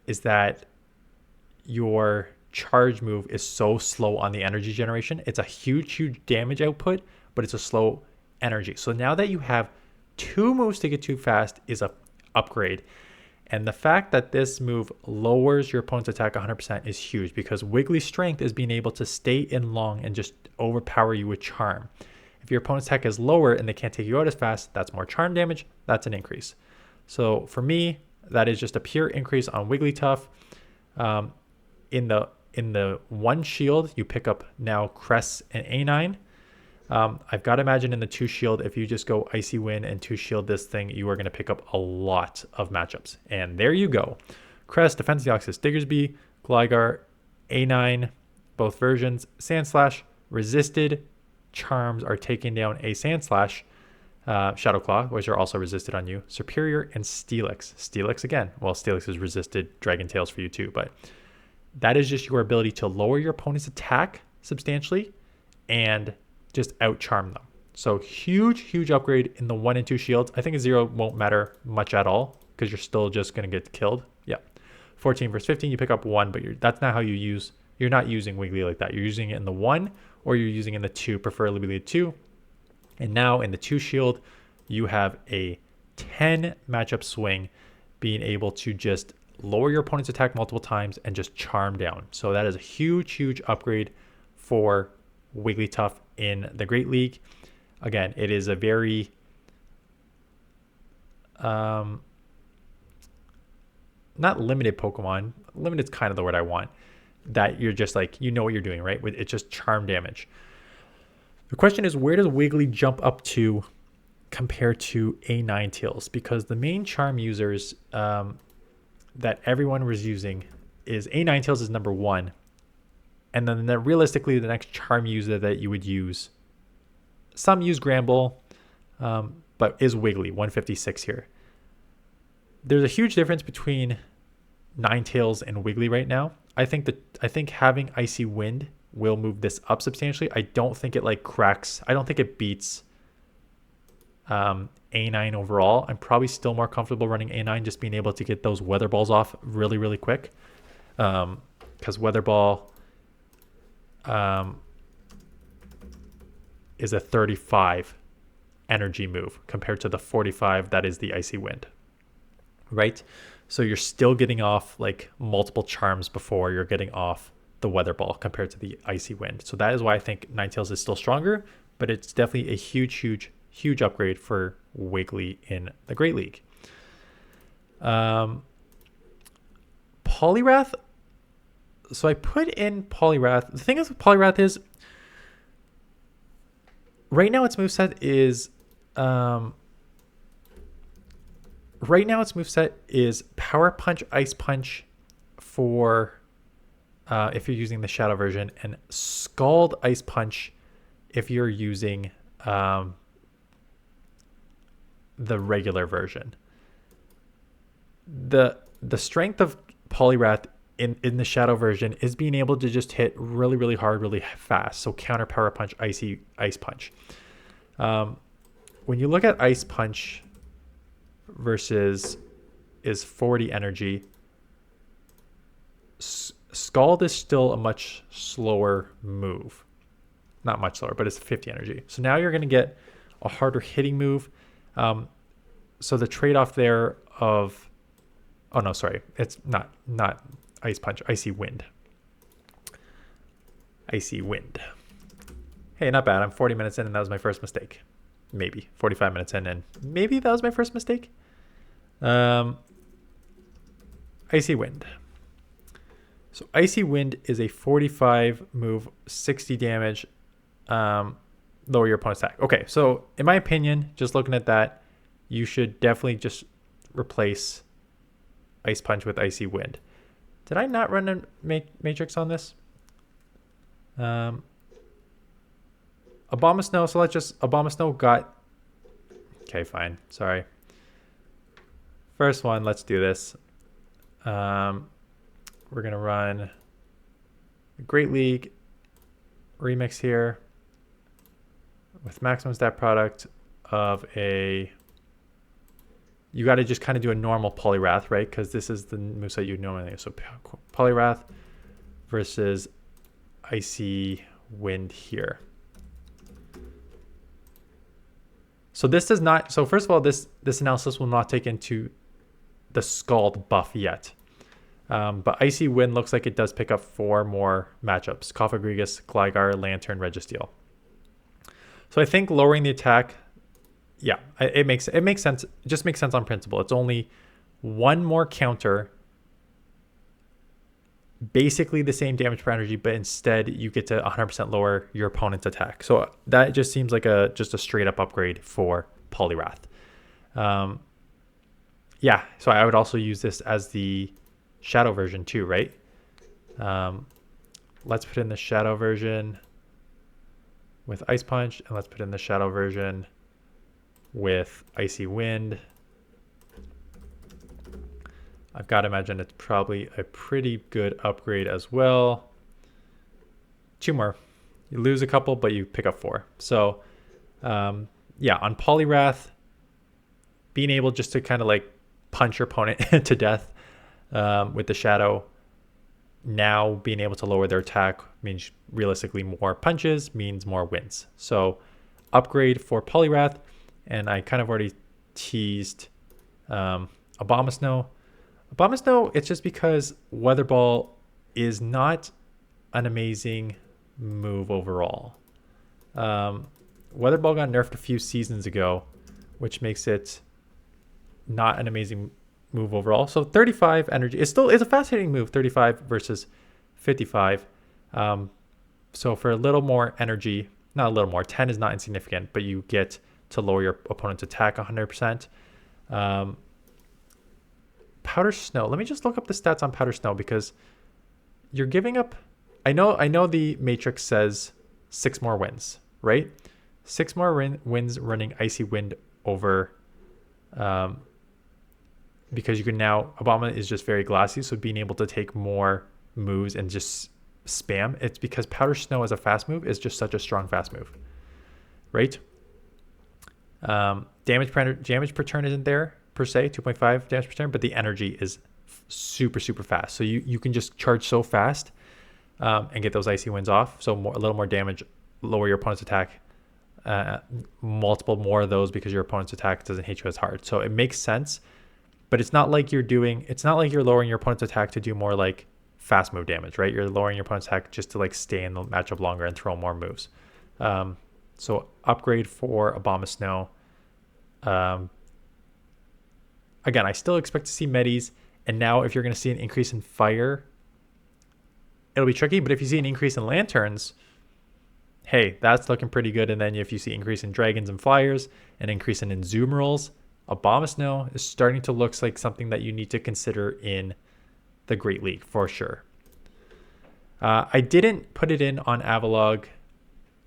Is that your charge move is so slow on the energy generation. It's a huge damage output, but it's a slow energy. So now that you have two moves to get too fast is a upgrade. And the fact that this move lowers your opponent's attack 100% is huge, because Wiggly's strength is being able to stay in long and just overpower you with Charm. If your opponent's attack is lower and they can't take you out as fast, that's more Charm damage. That's an increase. So for me, that is just a pure increase on Wigglytuff. In the one shield, you pick up now Crest and A9. I've got to imagine in the two shield, if you just go Icy Wind and two shield this thing, you are going to pick up a lot of matchups. And there you go. Crest, Defense Deoxys, Diggersby, Gligar, A9, both versions. Sandslash, resisted. Charms are taking down a Sandslash. Shadow Claw, which are also resisted on you. Superior and Steelix. Steelix again. Well, Steelix is resisted. Dragon Tails for you too, but that is just your ability to lower your opponent's attack substantially and just out-charm them. So huge upgrade in the 1 and 2 shields. I think a 0 won't matter much at all because you're still just going to get killed. Yeah. 14 versus 15, you pick up 1, but that's not how you use. You're not using Wiggly like that. You're using it in the 1 or you're using it in the 2, preferably the 2. And now in the 2 shield, you have a 10 matchup swing, being able to just lower your opponent's attack multiple times and just charm down. So that is a huge upgrade for Wigglytuff in the Great League. Again, it is a very not limited Pokemon. Limited is kind of the word I want. That you're just like, you know what you're doing, right? It's just charm damage. The question is, where does Wiggly jump up to compared to a Ninetales? Because the main charm users that everyone was using is a Ninetales is number 1. And then realistically, the next charm user that you would use, some use Gramble, but is Wiggly, 156 here. There's a huge difference between Ninetales and Wiggly right now. I think having Icy Wind will move this up substantially. I don't think it like cracks. I don't think it beats A9 overall. I'm probably still more comfortable running A9, just being able to get those Weather Balls off really quick. Because Weather Ball is a 35 energy move compared to the 45 that is the Icy Wind, right? So you're still getting off like multiple charms before you're getting off the Weather Ball compared to the Icy Wind. So that is why I think Ninetales is still stronger, but it's definitely a huge upgrade for Wiggly in the Great League. Poliwrath. So I put in Poliwrath. The thing is with Poliwrath is right now its moveset is Power Punch, Ice Punch for if you're using the Shadow version, and Scald, Ice Punch if you're using the regular version. The strength of Poliwrath in the Shadow version is being able to just hit really hard, really fast. So counter Power Punch, Ice Punch. When you look at Ice Punch versus is 40 energy, Scald is still a much slower move. Not much slower, but it's 50 energy. So now you're going to get a harder hitting move. So the trade-off there of, oh no, sorry, it's not Ice Punch, Icy Wind. Icy Wind. Hey, not bad. I'm 40 minutes in and that was my first mistake. Maybe 45 minutes in and maybe that was my first mistake. Icy Wind. So Icy Wind is a 45 move, 60 damage, lower your opponent's attack. Okay, so in my opinion, just looking at that, you should definitely just replace Ice Punch with Icy Wind. Did I not run a matrix on this? Abomasnow, so let's just, Abomasnow got, okay, fine, sorry. First one, let's do this. We're going to run a Great League remix here with maximum stat product of a, you got to just kind of do a normal Poliwrath, right? Because this is the moveset you normally use. So Poliwrath versus Icy Wind here. So this does not, so first of all, this analysis will not take into the Scald buff yet. But Icy Wind looks like it does pick up 4 more matchups. Cofagrigus, Gligar, Lantern, Registeel. So I think lowering the attack, yeah, it makes sense. It just makes sense on principle. It's only 1 more counter, basically the same damage per energy, but instead you get to 100% lower your opponent's attack. So that just seems like just a straight up upgrade for Poliwrath. Yeah, so I would also use this as the Shadow version too, right? Let's put in the Shadow version with Ice Punch, and let's put in the Shadow version with Icy Wind. I've got to imagine it's probably a pretty good upgrade as well. 2 more. You lose a couple, but you pick up 4. So, yeah, on Poliwrath, being able just to kind of like punch your opponent to death with the Shadow, now being able to lower their attack means realistically more punches, means more wins. So, upgrade for Poliwrath, and I kind of already teased Abomasnow. Abomasnow, it's just because Weather Ball is not an amazing move overall. Weather Ball got nerfed a few seasons ago, which makes it not an amazing move overall. So 35 energy is still a fast hitting move, 35 versus 55. So for a little more energy, not a little more, 10 is not insignificant, but you get to lower your opponent's attack 100%. Powder Snow. Let me just look up the stats on Powder Snow because you're giving up. I know the matrix says 6 more wins, right? 6 more wins running Icy Wind over, because you can now, Obama is just very glassy, so being able to take more moves and just spam, it's because Powder Snow as a fast move is just such a strong fast move, right? Damage per turn isn't there per se, 2.5 damage per turn, but the energy is super fast. So you can just charge so fast and get those Icy Winds off. So a little more damage, lower your opponent's attack, multiple more of those because your opponent's attack doesn't hit you as hard. So it makes sense, but it's not like you're lowering your opponent's attack to do more like fast move damage, right? You're lowering your opponent's attack just to like stay in the matchup longer and throw more moves. So upgrade for Abomasnow. Again, I still expect to see Medis, and now if you're going to see an increase in fire, it'll be tricky, but if you see an increase in lanterns, hey, that's looking pretty good. And then if you see increase in dragons and flyers, an increase in Azumarills, Abomasnow is starting to look like something that you need to consider in the Great League for sure. I didn't put it in on Avalog.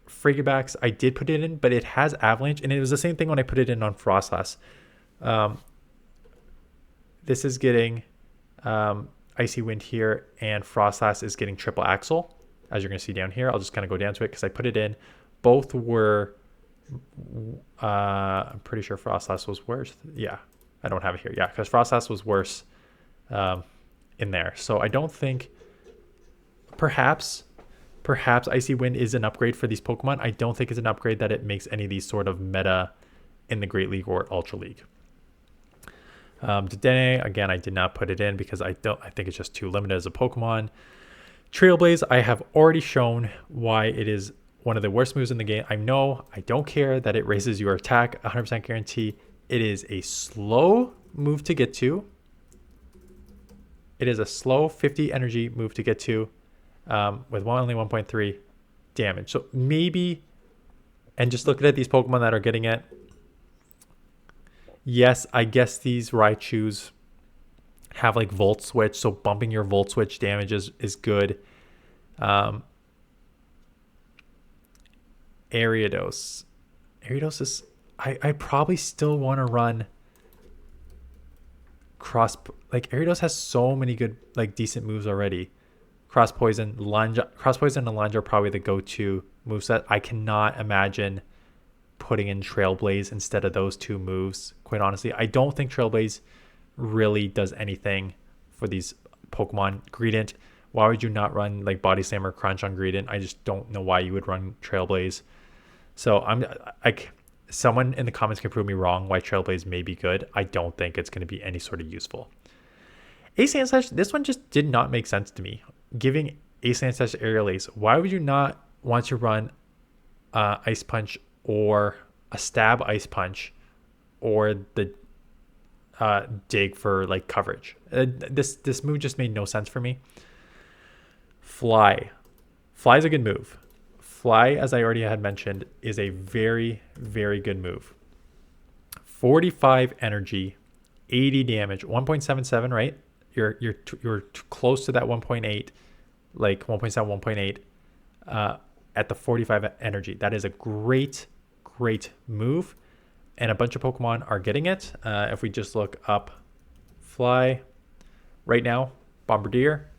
Frigibax, I did put it in, but it has Avalanche, and it was the same thing when I put it in on Frostlass. This is getting Icy Wind here, and Frostlass is getting Triple Axle, as you're going to see down here. I'll just kind of go down to it because I put it in. Both were, I'm pretty sure Frostlass was worse. Yeah, I don't have it here. Yeah, because Frostlass was worse in there. So I don't think, perhaps perhaps Icy Wind is an upgrade for these Pokemon. I don't think it's an upgrade that it makes any of these sort of meta in the Great League or Ultra League. Dedenne, again, I did not put it in because I think it's just too limited as a Pokemon. Trailblaze, I have already shown why it is one of the worst moves in the game. I don't care that it raises your attack, 100% guarantee. It is a slow move to get to. It is a slow 50 energy move to get to with only 1.3 damage. So maybe, and just looking at these Pokemon that are getting it, yes, I guess these Raichus have like Volt Switch, so bumping your Volt Switch damage is good. Ariados is, I probably still want to run like Ariados has so many good, like decent moves already. Cross Poison and Lunge are probably the go-to moveset. I cannot imagine putting in Trailblaze instead of those two moves. Quite honestly, I don't think Trailblaze really does anything for these Pokemon. Greedent, why would you not run like Body Slam or Crunch on Greedent? I just don't know why you would run Trailblaze. So someone in the comments can prove me wrong why Trailblaze may be good. I don't think it's going to be any sort of useful. Ace Slash, this one just did not make sense to me. Giving Ace Slash Aerial Ace, why would you not want to run Ice Punch or a Stab Ice Punch or the Dig for like coverage? This move just made no sense for me. Fly is a good move. Fly, as I already had mentioned, is a very, very good move. 45 energy, 80 damage, 1.77, right? You're close to that 1.8, like 1.7, 1.8 at the 45 energy. That is a great move, and a bunch of Pokemon are getting it. If we just look up Fly right now, Bombardier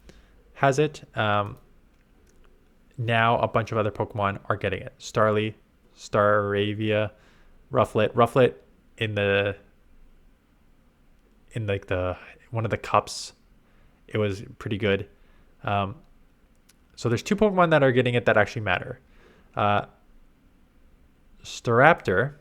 has it. Now a bunch of other Pokemon are getting it. Starly, Staravia, Rufflet in like the one of the cups, it was pretty good. So there's two Pokemon that are getting it that actually matter. Staraptor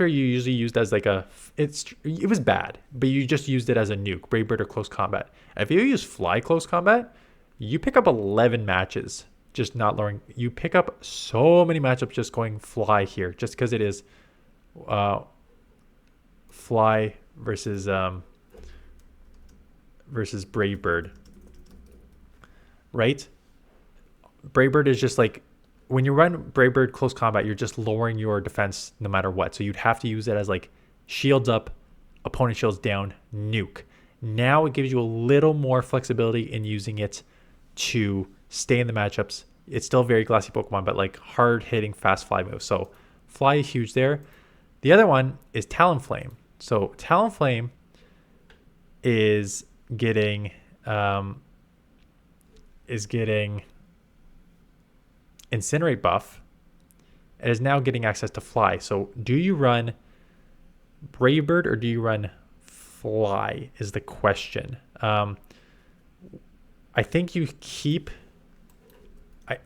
you usually used as like it was bad, but you just used it as a nuke, Brave Bird or close combat. If you use Fly close combat, you pick up 11 matches just not lowering. You pick up so many matchups just going Fly here, just because it is Fly versus Brave Bird, right? Brave Bird is just like, when you run Brave Bird close combat, you're just lowering your defense no matter what. So you'd have to use it as like shields up, opponent shields down, nuke. Now it gives you a little more flexibility in using it to stay in the matchups. It's still very glassy Pokemon, but like hard hitting, fast fly moves. So Fly is huge there. The other one is Talonflame. So Talonflame is getting Incinerate buff. It is now getting access to Fly. So do you run Brave Bird or do you run Fly is the question. I think you keep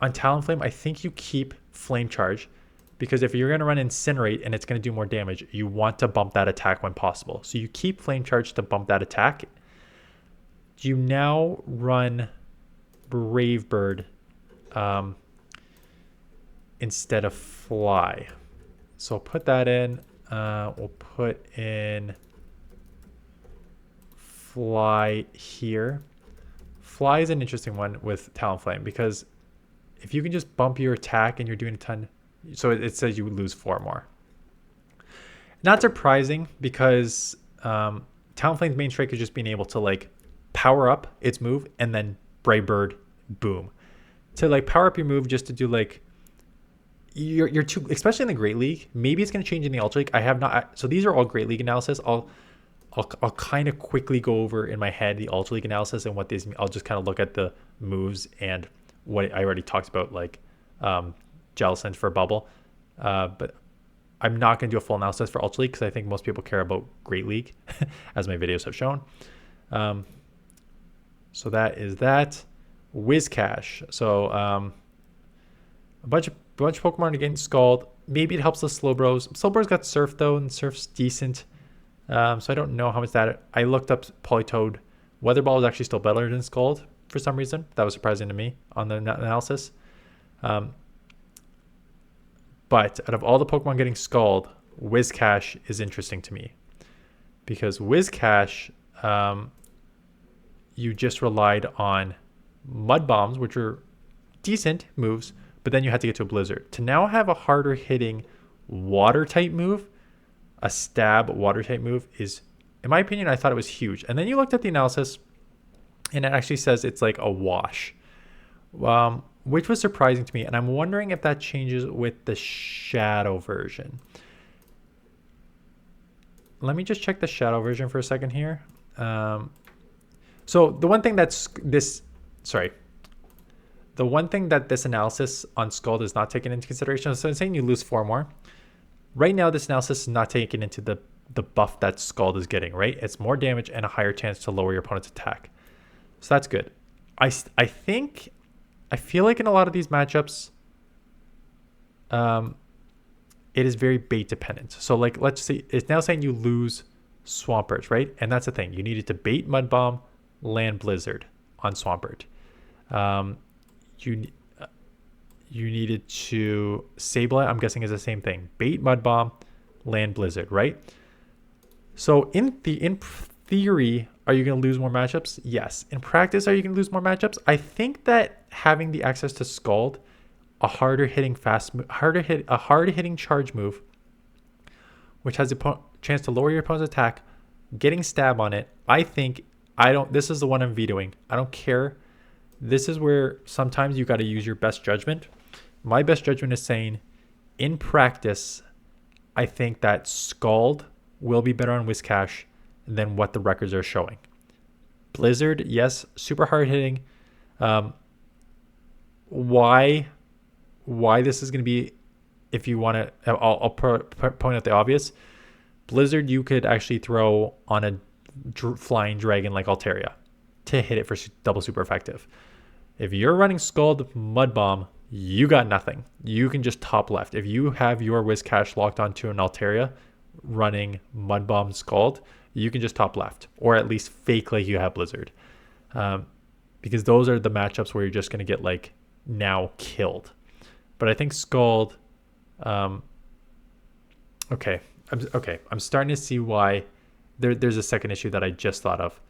on Talonflame. I think you keep Flame Charge, because if you're going to run Incinerate and it's going to do more damage, you want to bump that attack when possible. So you keep Flame Charge to bump that attack. You now run Brave Bird instead of Fly. So I'll put that in. We'll put in Fly here. Fly is an interesting one with Talonflame, because if you can just bump your attack and you're doing a ton, so it says you would lose 4 more. Not surprising, because Talonflame's main strike is just being able to like power up its move and then Brave Bird, boom. To like power up your move just to do like you're too, especially in the Great League. Maybe it's going to change in the Ultra League. I have not. So these are all Great League analysis. I'll kind of quickly go over in my head the Ultra League analysis and what these. I'll just kind of look at the moves and what I already talked about, like Jellicent for Bubble. But I'm not going to do a full analysis for Ultra League, because I think most people care about Great League, as my videos have shown. So that is that. Whiscash. So a bunch of Pokemon are getting Scald. Maybe it helps the Slowbros. Slowbros got Surf though, and Surf's decent. So I don't know how much that. I looked up Politoed. Weather Ball is actually still better than Scald for some reason. That was surprising to me on the analysis. But out of all the Pokemon getting Scald, Whiscash is interesting to me. Because Whiscash, you just relied on Mud Bombs, which are decent moves, but then you had to get to a Blizzard. To now have a harder hitting water type move, a stab water type move is, in my opinion, I thought it was huge. And then you looked at the analysis and it actually says it's like a wash, which was surprising to me. And I'm wondering if that changes with the shadow version. Let me just check the shadow version for a second here. So the one thing that's the one thing that this analysis on Scald is not taken into consideration, so it's saying you lose 4 more. Right now, this analysis is not taken into the buff that Scald is getting, right? It's more damage and a higher chance to lower your opponent's attack. So that's good. I feel like in a lot of these matchups, it is very bait dependent. So like, let's see, it's now saying you lose Swampert, right? And that's the thing. You needed to bait Mud Bomb, land Blizzard on Swampert. You needed to Sableye, I'm guessing is the same thing. Bait Mud Bomb, land Blizzard, right? So in theory, are you going to lose more matchups? Yes. In practice, are you going to lose more matchups? I think that having the access to Scald, a harder hitting charge move, which has a chance to lower your opponent's attack, getting stab on it, this is the one I'm vetoing. I don't care. This is where sometimes you got to use your best judgment. My best judgment is saying, in practice, I think that Scald will be better on Whiscash than what the records are showing. Blizzard, yes, super hard hitting. Why this is going to be, if you want to, I'll point out the obvious. Blizzard, you could actually throw on a flying dragon like Altaria to hit it for double super effective. If you're running Scald Mud Bomb, you got nothing. You can just top left. If you have your Whiscash locked onto an Altaria running Mud Bomb Scald, you can just top left, or at least fake like you have Blizzard, because those are the matchups where you're just going to get like now killed. But I think Scald, I'm starting to see why there's a second issue that I just thought of,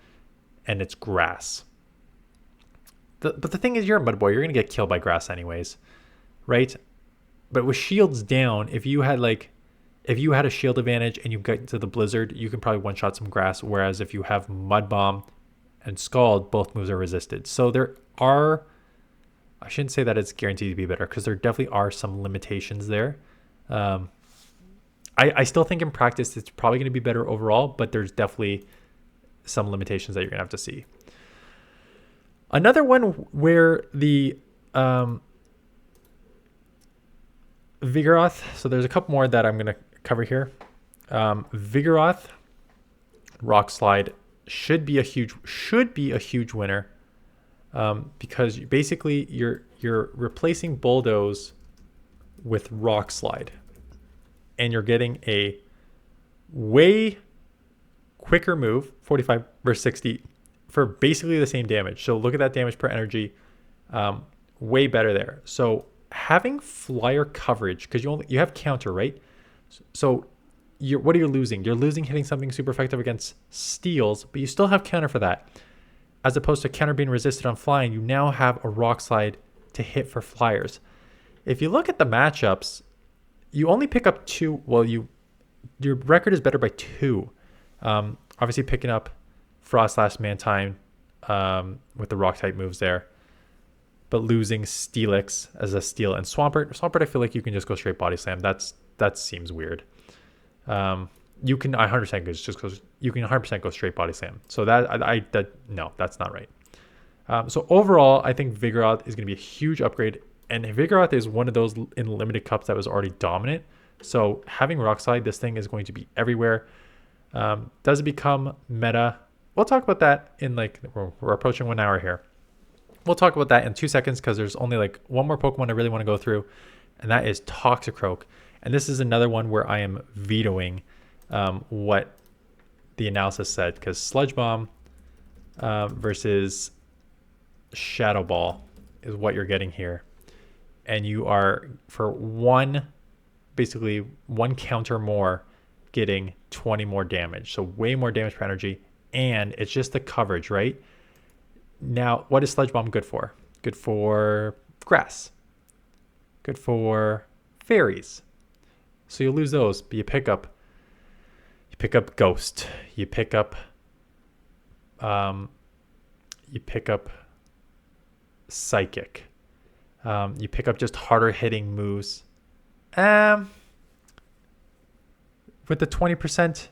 and it's grass. But the thing is, you're a mud boy. You're going to get killed by grass anyways, right? But with shields down, if you had a shield advantage and you get to the Blizzard, you can probably one-shot some grass. Whereas if you have Mud Bomb and Scald, both moves are resisted. So there are, I shouldn't say that it's guaranteed to be better, because there definitely are some limitations there. I still think in practice it's probably going to be better overall, but there's definitely some limitations that you're going to have to see. Another one where the Vigoroth, so there's a couple more that I'm going to cover here. Vigoroth, Rock Slide should be a huge winner, because basically you're replacing Bulldoze with Rock Slide, and you're getting a way quicker move, 45 versus 60, for basically the same damage. So look at that damage per energy, way better there. So having flyer coverage, because you have counter, right? So what are you losing? You're losing hitting something super effective against steals, but you still have counter for that. As opposed to counter being resisted on flying, you now have a Rock Slide to hit for flyers. If you look at the matchups, you only pick up 2. Well, your record is better by 2. Obviously picking up Froslash, Mantine with the rock type moves there, but losing Steelix as a steal, and Swampert I feel like you can just go straight body slam. That seems weird. You can 100% go straight body slam. So no, that's not right. So overall, I think Vigoroth is going to be a huge upgrade, and Vigoroth is one of those in limited cups that was already dominant. So having Rock Slide, this thing is going to be everywhere. Does it become meta? We'll talk about that in we're approaching 1 hour here. we'll talk about that in 2 seconds because there's only like one more Pokemon I really want to go through, and that is Toxicroak. And this is another one where I am vetoing what the analysis said, because Sludge Bomb versus Shadow Ball is what you're getting here. And you are, for basically one counter more, getting 20 more damage. So way more damage per energy. And it's just the coverage, right? Now, what is Sludge Bomb good for? Good for grass. Good for fairies. So you lose those, but you pick up Ghost. You pick up Psychic. You pick up just harder hitting moves. With the 20%,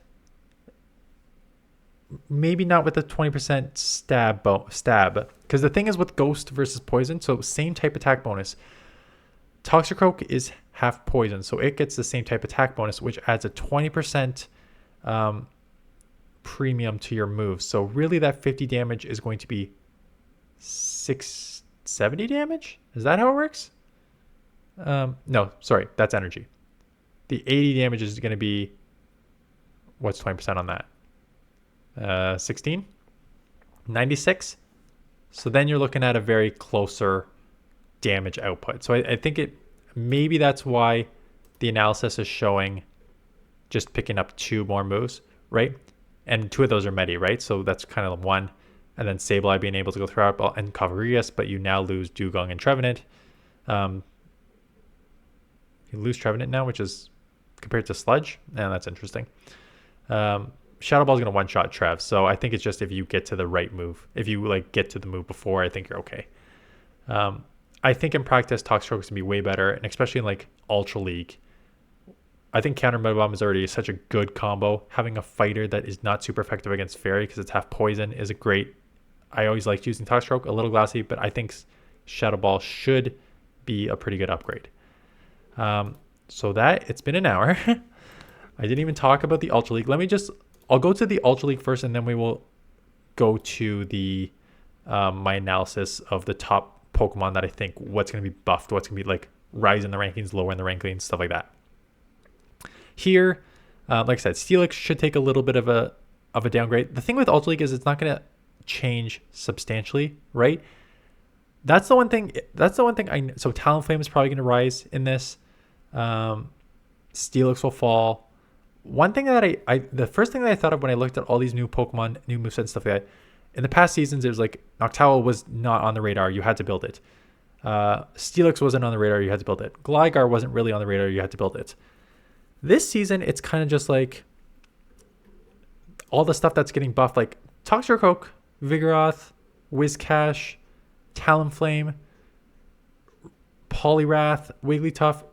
maybe not with the 20% stab. Because the thing is with Ghost versus Poison, so same type attack bonus. Toxicroak is half poison, so it gets the same type attack bonus, which adds a 20% premium to your moves. So really that 50 damage is going to be 670 damage? Is that how it works? No, sorry, that's energy. The 80 damage is going to be, what's 20% on that? 16? 96? So then you're looking at a very closer damage output. So I think maybe that's why the analysis is showing just picking up 2 more moves, right? And 2 of those are Medi, right? So that's kind of one. And then Sableye being able to go through and Cavarius, but you now lose Dugong and Trevenant. You lose Trevenant now, which is compared to Sludge. And that's interesting. Shadow Ball is going to one-shot Trev. So I think it's just if you get to the right move. If you like get to the move before, I think you're okay. I think in practice, Toxicroak is going to be way better, and especially in like Ultra League. I think Counter Meta Bomb is already such a good combo. Having a fighter that is not super effective against Fairy because it's half poison is a great. I always liked using Toxicroak, a little glassy, but I think Shadow Ball should be a pretty good upgrade. So that, it's been an hour. I didn't even talk about the Ultra League. I'll go to the Ultra League first, and then we will go to the my analysis of the top Pokemon that I think what's going to be buffed, what's going to be like rise in the rankings, lower in the rankings, stuff like that. Here, like I said, Steelix should take a little bit of a downgrade. The thing with Ultra League is it's not going to change substantially, right? That's the one thing. So Talonflame is probably going to rise in this. Steelix will fall. One thing that the first thing that I thought of when I looked at all these new Pokemon, new movesets and stuff like that, in the past seasons, it was like Noctowl was not on the radar. You had to build it. Steelix wasn't on the radar. You had to build it. Gligar wasn't really on the radar. You had to build it. This season, it's kind of just like all the stuff that's getting buffed, like Toxicroak, Vigoroth, Whiscash, Talonflame, Poliwrath, Wigglytuff.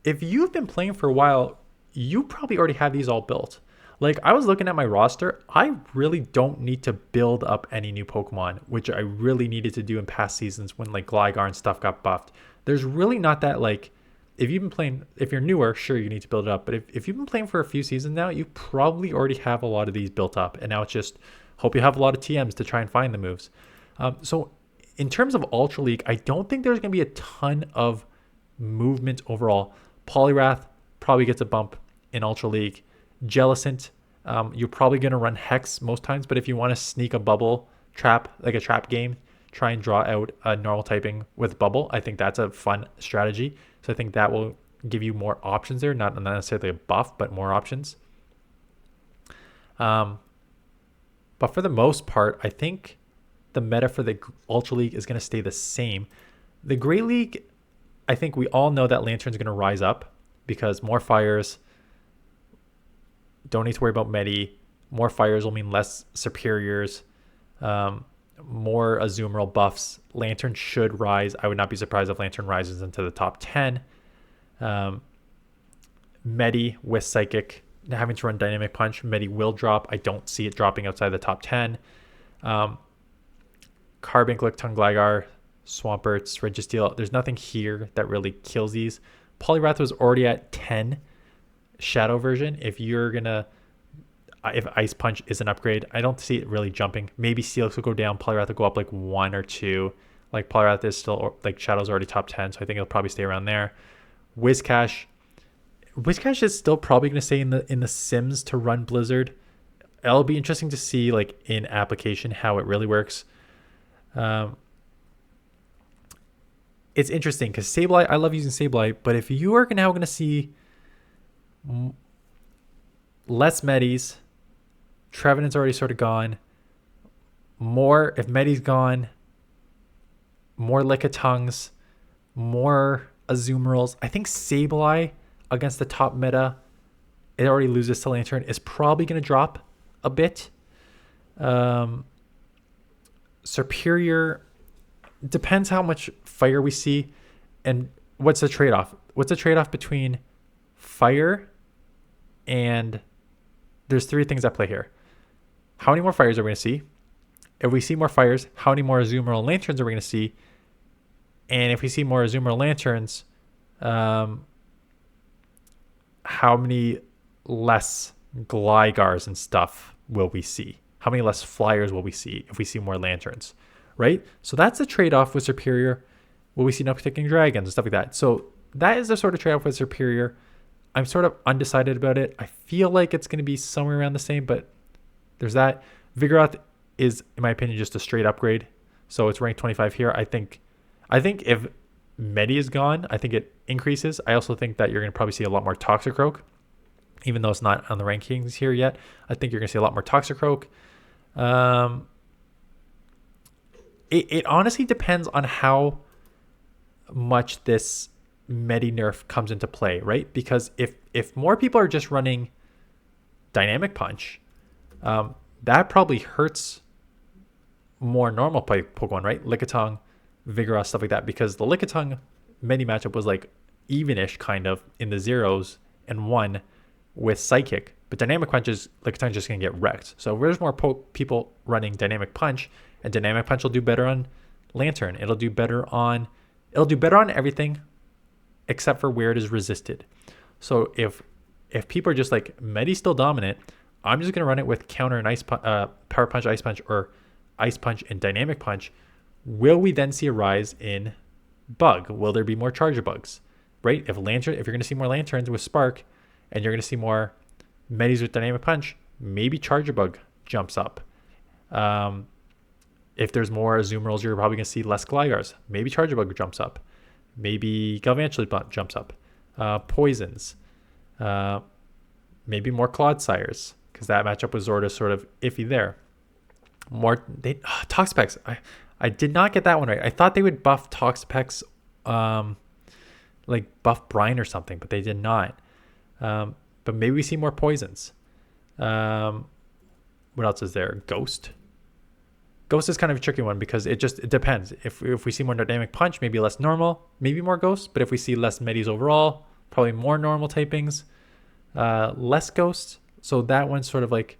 If you've been playing for a while, you probably already have these all built. Like, I was looking at my roster. I really don't need to build up any new Pokemon, which I really needed to do in past seasons when, like, Gligar and stuff got buffed. There's really not that, like, if you're newer, sure, you need to build it up. But if you've been playing for a few seasons now, you probably already have a lot of these built up. And now it's just, hope you have a lot of TMs to try and find the moves. So, in terms of Ultra League, I don't think there's going to be a ton of movement overall. Poliwrath probably gets a bump in Ultra League. Jellicent, you're probably going to run Hex most times, but if you want to sneak a bubble trap, like a trap game, try and draw out a normal typing with bubble. I think that's a fun strategy. So I think that will give you more options there, not necessarily a buff, but more options. But for the most part, I think the meta for the Ultra League is going to stay the same. The Great League, I think we all know that Lantern's going to rise up because more fires. Don't need to worry about Medi. More fires will mean less superiors. More Azumarill buffs. Lantern should rise. I would not be surprised if Lantern rises into the top 10. Medi with Psychic having to run Dynamic Punch. Medi will drop. I don't see it dropping outside the top 10. Carbink, Lickitung, Gligar, Swamperts, Registeel. There's nothing here that really kills these. Poliwrath was already at 10. Shadow version, if Ice Punch is an upgrade, I don't see it really jumping. Maybe Steelix will go down, Poliwrath will go up like 1 or 2. Like Poliwrath is still, like Shadow's already top 10, so I think it'll probably stay around there. Whiscash is still probably going to stay in the Sims to run Blizzard. It'll be interesting to see like in application how it really works. It's interesting because Sableye, I love using Sableye, but if you are now going to see less Medis, Trevenant's already sort of gone. More, if Medi's gone, more Lickitungs, more Azumarills. I think Sableye against the top meta, it already loses to Lantern, is probably going to drop a bit. Superior depends how much fire we see and what's the trade-off. What's the trade-off between fire and there's three things at play here. How many more fires are we going to see? If we see more fires, how many more Azumarill Lanterns are we going to see? And if we see more Azumarill Lanterns, how many less Glygars and stuff will we see? How many less flyers will we see if we see more Lanterns, right? So that's the trade-off with Superior. Will we see enough protecting dragons and stuff like that? So that is the sort of trade-off with Superior. I'm sort of undecided about it. I feel like it's going to be somewhere around the same, but there's that. Vigoroth is, in my opinion, just a straight upgrade. So it's ranked 25 here. I think if Medi is gone, I think it increases. I also think that you're going to probably see a lot more Toxicroak, even though it's not on the rankings here yet. I think you're going to see a lot more Toxicroak. It honestly depends on how much this Medi nerf comes into play, right? Because if more people are just running Dynamic Punch, that probably hurts more normal Pokemon, right? Lickitung, Vigoroth, stuff like that, because the Lickitung Medi matchup was like evenish kind of in the 0s and 1 with Psychic, but Dynamic Punch is Lickitung just going to get wrecked. So if there's more people running Dynamic Punch, and Dynamic Punch will do better on Lantern. It'll do better on everything except for where it is resisted. So if people are just like Medi's still dominant, I'm just going to run it with counter and Power Punch, Ice Punch, or Ice Punch and Dynamic Punch. Will we then see a rise in Bug? Will there be more Charger Bugs? Right? If you're going to see more Lanterns with Spark, and you're going to see more Medis with Dynamic Punch, maybe Charger Bug jumps up. If there's more Azumarills, you're probably going to see less Glygars. Maybe Charger Bug jumps up. Maybe Galvantula jumps up. Poisons. Maybe more Clodsires, because that matchup was sort of iffy there. Toxapex. I did not get that one right. I thought they would buff Toxapex, like buff Brine or something, but they did not. But maybe we see more Poisons. What else is there? Ghost. Ghost is kind of a tricky one because it depends. If we see more Dynamic Punch, maybe less normal, maybe more Ghost. But if we see less Medis overall, probably more normal typings, less Ghosts. So that one's sort of like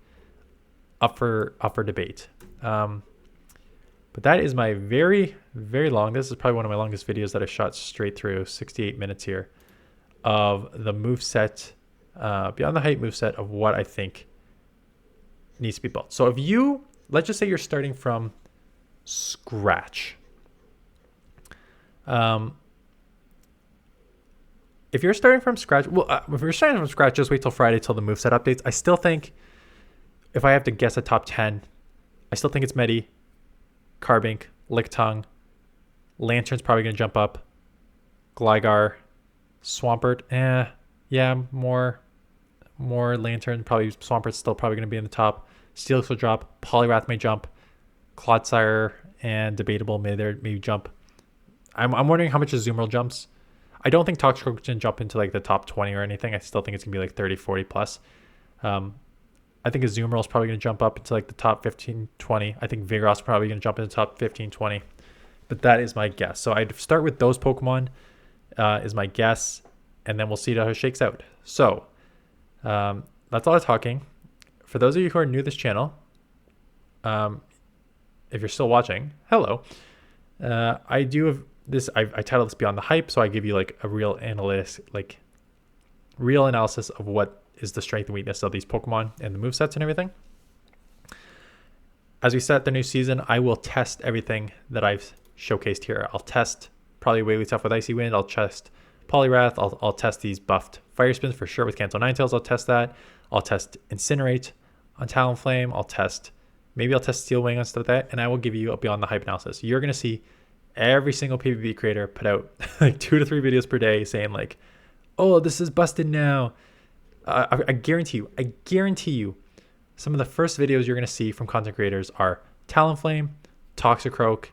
up for debate. But that is my very, very long. This is probably one of my longest videos that I shot straight through, 68 minutes here, of the moveset, Beyond the Hype moveset of what I think needs to be built. So if you, let's just say you're starting from scratch. If you're starting from scratch, if you're starting from scratch, just wait till Friday till the moveset updates. I still think, if I have to guess a top 10, I still think it's Medi, Carbink, Lickitung, Lantern's probably going to jump up, Gligar, Swampert, more Lantern, probably Swampert's still probably going to be in the top. Steelix will drop, Poliwrath may jump, Clodsire and Debatable may jump. I'm wondering how much Azumarill jumps. I don't think Toxicroak can jump into like the top 20 or anything. I still think it's going to be like 30, 40 plus. I think Azumarill is probably going to jump up into like the top 15, 20. I think Vigoroth is probably going to jump into the top 15, 20. But that is my guess. So I'd start with those Pokemon is my guess. And then we'll see how it shakes out. So that's a lot of talking. For those of you who are new to this channel, if you're still watching, hello. I do have this, I titled this Beyond the Hype. So I give you like a real analysis of what is the strength and weakness of these Pokemon and the movesets and everything. As we start the new season, I will test everything that I've showcased here. I'll test probably Wigglytuff with Icy Wind. I'll test Poliwrath. I'll test these buffed Fire Spins for sure with Cancel Ninetales. I'll test that. I'll test Incinerate on Talonflame. I'll test Steel Wing and stuff like that. And I will give you a Beyond the Hype analysis. You're going to see every single PvP creator put out like 2 to 3 videos per day saying like, oh, this is busted now. I guarantee you, some of the first videos you're going to see from content creators are Talonflame, Toxicroak,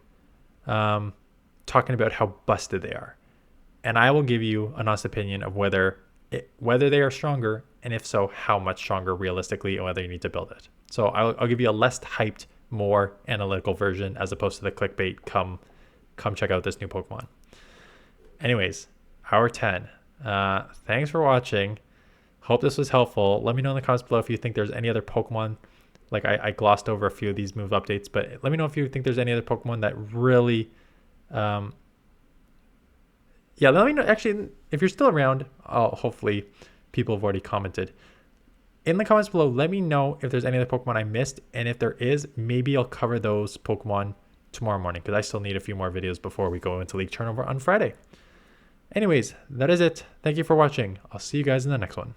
talking about how busted they are. And I will give you an honest opinion of whether they are stronger, and if so, how much stronger realistically, and whether you need to build it. So I'll give you a less hyped, more analytical version as opposed to the clickbait, come check out this new Pokemon. Anyways, hour 10. Thanks for watching. Hope this was helpful. Let me know in the comments below if you think there's any other Pokemon. Like I glossed over a few of these move updates, but let me know if you think there's any other Pokemon that really... yeah, let me know. Actually, if you're still around, hopefully people have already commented. In the comments below, let me know if there's any other Pokemon I missed. And if there is, maybe I'll cover those Pokemon tomorrow morning, because I still need a few more videos before we go into League Turnover on Friday. Anyways, that is it. Thank you for watching. I'll see you guys in the next one.